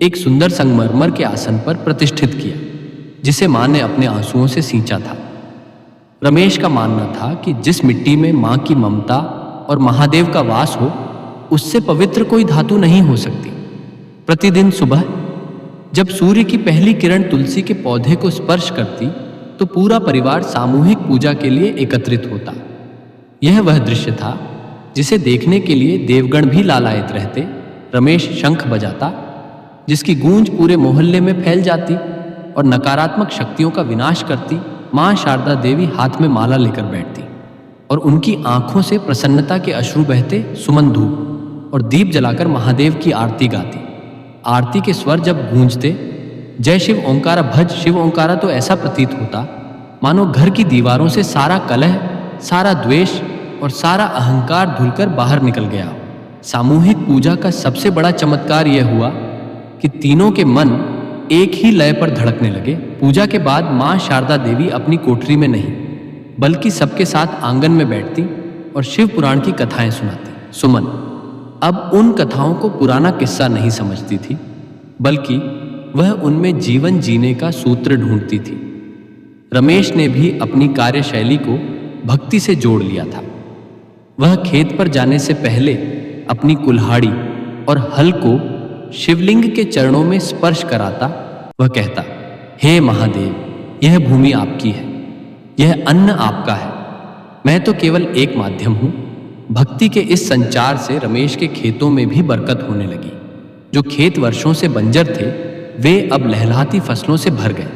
एक सुंदर संगमरमर के आसन पर प्रतिष्ठित किया, जिसे मां ने अपने आंसुओं से सींचा था। रमेश का मानना था कि जिस मिट्टी में मां की ममता और महादेव का वास हो, उससे पवित्र कोई धातु नहीं हो सकती। प्रतिदिन सुबह जब सूर्य की पहली किरण तुलसी के पौधे को स्पर्श करती, तो पूरा परिवार सामूहिक पूजा के लिए एकत्रित होता। यह वह दृश्य था जिसे देखने के लिए देवगण भी लालायित रहते। रमेश शंख बजाता, जिसकी गूंज पूरे मोहल्ले में फैल जाती और नकारात्मक शक्तियों का विनाश करती। मां शारदा देवी हाथ में माला लेकर बैठती और उनकी आंखों से प्रसन्नता के अश्रु बहते। सुमन धूप और दीप जलाकर महादेव की आरती गाती। आरती के स्वर जब गूंजते, जय शिव ओंकारा भज शिव ओंकारा, तो ऐसा प्रतीत होता मानो घर की दीवारों से सारा कलह, सारा द्वेष और सारा अहंकार धुलकर बाहर निकल गया हो। सामूहिक पूजा का सबसे बड़ा चमत्कार यह हुआ कि तीनों के मन एक ही लय पर धड़कने लगे। पूजा के बाद मां शारदा देवी अपनी कोठरी में नहीं, बल्कि सबके साथ आंगन में बैठती और शिव पुराण की कथाएं सुनाती। सुमन अब उन कथाओं को पुराना किस्सा नहीं समझती थी, बल्कि वह उनमें जीवन जीने का सूत्र ढूंढती थी। रमेश ने भी अपनी कार्यशैली को भक्ति से जोड़ लिया था। वह खेत पर जाने से पहले अपनी कुल्हाड़ी और हल को शिवलिंग के चरणों में स्पर्श कराता। वह कहता, हे महादेव, यह भूमि आपकी है, यह अन्न आपका है, मैं तो केवल एक माध्यम हूं। भक्ति के इस संचार से रमेश के खेतों में भी बरकत होने लगी। जो खेत वर्षों से बंजर थे, वे अब लहलहाती फसलों से भर गए।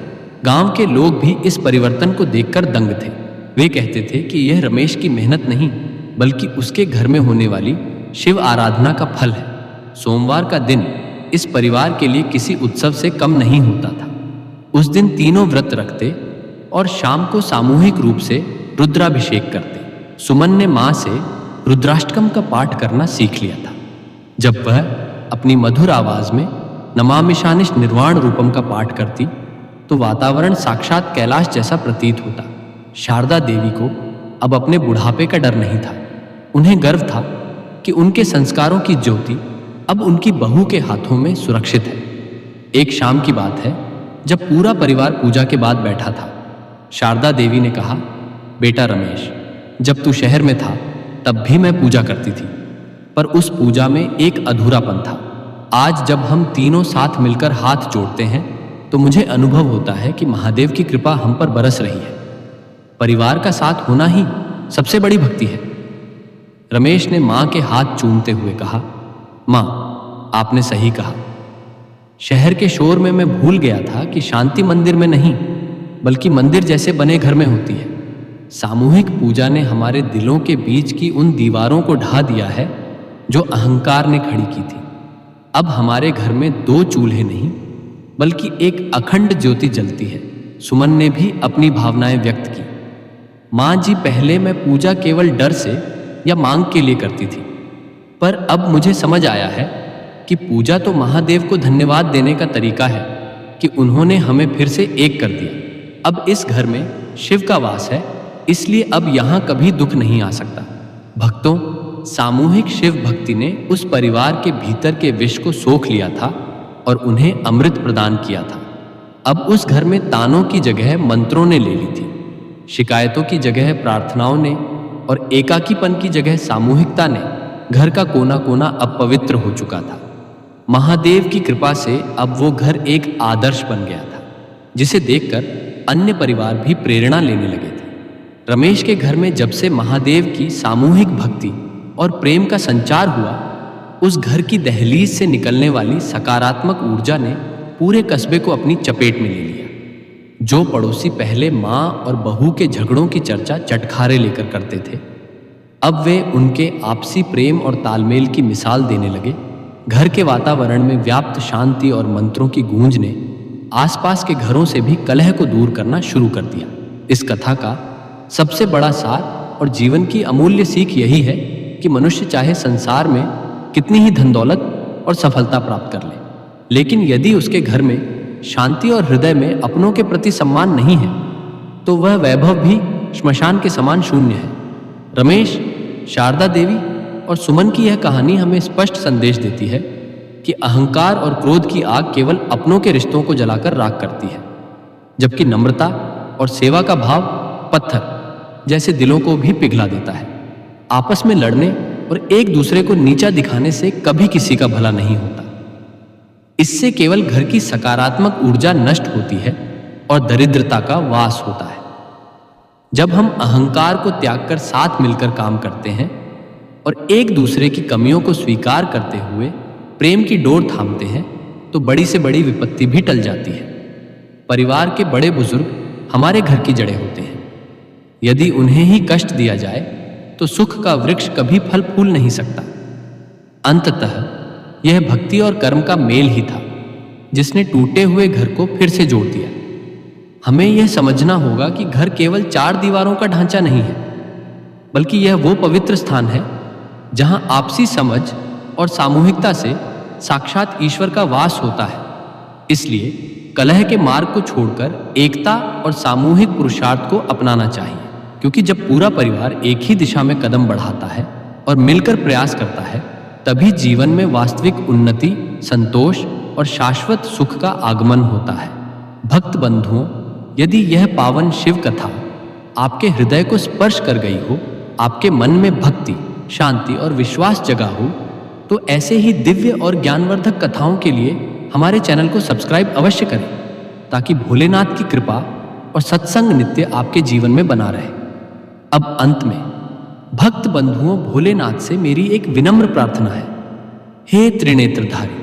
गांव के लोग भी इस परिवर्तन को देखकर दंग थे। वे कहते थे कि यह रमेश की मेहनत नहीं, बल्कि उसके घर में होने वाली शिव आराधना का फल है। सोमवार का दिन इस परिवार के लिए किसी उत्सव से कम नहीं होता था। उस दिन तीनों व्रत रखते और शाम को सामूहिक रूप से रुद्राभिषेक करते। सुमन ने मां से रुद्राष्टकम का पाठ करना सीख लिया था। जब वह अपनी मधुर आवाज में नमामिशानिश निर्वाण रूपम का पाठ करती, तो वातावरण साक्षात कैलाश जैसा प्रतीत होता। शारदा देवी को अब अपने बुढ़ापे का डर नहीं था। उन्हें गर्व था कि उनके संस्कारों की ज्योति अब उनकी बहू के हाथों में सुरक्षित है। एक शाम की बात है, जब पूरा परिवार पूजा के बाद बैठा था। शारदा देवी ने कहा, बेटा रमेश, जब तू शहर में था तब भी मैं पूजा करती थी, पर उस पूजा में एक अधूरापन था। आज जब हम तीनों साथ मिलकर हाथ जोड़ते हैं, तो मुझे अनुभव होता है कि महादेव की कृपा हम पर बरस रही है। परिवार का साथ होना ही सबसे बड़ी भक्ति है। रमेश ने मां के हाथ चूमते हुए कहा, मां, आपने सही कहा। शहर के शोर में मैं भूल गया था कि शांति मंदिर में नहीं, बल्कि मंदिर जैसे बने घर में होती है। सामूहिक पूजा ने हमारे दिलों के बीच की उन दीवारों को ढा दिया है जो अहंकार ने खड़ी की थी। अब हमारे घर में 2 चूल्हे नहीं, बल्कि एक अखंड ज्योति जलती है। सुमन ने भी अपनी भावनाएं व्यक्त की। मां जी, पहले मैं पूजा केवल डर से या मांग के लिए करती थी, पर अब मुझे समझ आया है कि पूजा तो महादेव को धन्यवाद देने का तरीका है कि उन्होंने हमें फिर से एक कर दिया। अब इस घर में शिव का वास है, इसलिए अब यहाँ कभी दुख नहीं आ सकता। भक्तों, सामूहिक शिव भक्ति ने उस परिवार के भीतर के विष को सोख लिया था और उन्हें अमृत प्रदान किया था। अब उस घर में तानों की जगह मंत्रों ने ले ली थी, शिकायतों की जगह प्रार्थनाओं ने, और एकाकीपन की जगह सामूहिकता ने घर का कोना कोना अब पवित्र हो चुका था। महादेव की कृपा से अब वो घर एक आदर्श बन गया था, जिसे देखकर अन्य परिवार भी प्रेरणा लेने लगे थे। रमेश के घर में जब से महादेव की सामूहिक भक्ति और प्रेम का संचार हुआ, उस घर की दहलीज से निकलने वाली सकारात्मक ऊर्जा ने पूरे कस्बे को अपनी चपेट में ले लिया। जो पड़ोसी पहले माँ और बहू के झगड़ों की चर्चा चटखारे लेकर करते थे, अब वे उनके आपसी प्रेम और तालमेल की मिसाल देने लगे। घर के वातावरण में व्याप्त शांति और मंत्रों की गूंज ने आसपास के घरों से भी कलह को दूर करना शुरू कर दिया। इस कथा का सबसे बड़ा सार और जीवन की अमूल्य सीख यही है कि मनुष्य चाहे संसार में कितनी ही धन दौलत और सफलता प्राप्त कर ले, लेकिन यदि उसके घर में शांति और हृदय में अपनों के प्रति सम्मान नहीं है, तो वह वैभव भी श्मशान के समान शून्य है। रमेश शारदा देवी और सुमन की यह कहानी हमें स्पष्ट संदेश देती है कि अहंकार और क्रोध की आग केवल अपनों के रिश्तों को जलाकर राख करती है, जबकि नम्रता और सेवा का भाव पत्थर जैसे दिलों को भी पिघला देता है। आपस में लड़ने और एक दूसरे को नीचा दिखाने से कभी किसी का भला नहीं होता। इससे केवल घर की सकारात्मक ऊर्जा नष्ट होती है और दरिद्रता का वास होता है। जब हम अहंकार को त्याग कर साथ मिलकर काम करते हैं और एक दूसरे की कमियों को स्वीकार करते हुए प्रेम की डोर थामते हैं, तो बड़ी से बड़ी विपत्ति भी टल जाती है। परिवार के बड़े बुजुर्ग हमारे घर की जड़ें होते हैं। यदि उन्हें ही कष्ट दिया जाए तो सुख का वृक्ष कभी फल फूल नहीं सकता। अंततः यह भक्ति और कर्म का मेल ही था जिसने टूटे हुए घर को फिर से जोड़ दिया। हमें यह समझना होगा कि घर केवल 4 दीवारों का ढांचा नहीं है, बल्कि यह वो पवित्र स्थान है जहां आपसी समझ और सामूहिकता से साक्षात ईश्वर का वास होता है। इसलिए कलह के मार्ग को छोड़कर एकता और सामूहिक पुरुषार्थ को अपनाना चाहिए, क्योंकि जब पूरा परिवार एक ही दिशा में कदम बढ़ाता है और मिलकर प्रयास करता है, तभी जीवन में वास्तविक उन्नति, संतोष और शाश्वत सुख का आगमन होता है। भक्त बंधुओं, यदि यह पावन शिव कथा आपके हृदय को स्पर्श कर गई हो, आपके मन में भक्ति, शांति और विश्वास जगा हो, तो ऐसे ही दिव्य और ज्ञानवर्धक कथाओं के लिए हमारे चैनल को सब्सक्राइब अवश्य करें, ताकि भोलेनाथ की कृपा और सत्संग नित्य आपके जीवन में बना रहे। अब अंत में भक्त बंधुओं, भोलेनाथ से मेरी एक विनम्र प्रार्थना है। हे त्रिनेत्रधारी,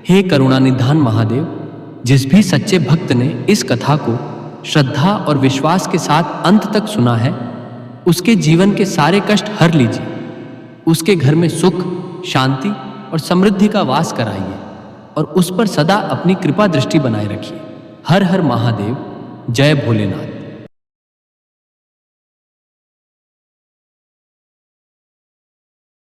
हे करुणानिधान महादेव, जिस भी सच्चे भक्त ने इस कथा को श्रद्धा और विश्वास के साथ अंत तक सुना है, उसके जीवन के सारे कष्ट हर लीजिए, उसके घर में सुख, शांति और समृद्धि का वास कराइए और उस पर सदा अपनी कृपा दृष्टि बनाए रखिए। हर हर महादेव। जय भोलेनाथ।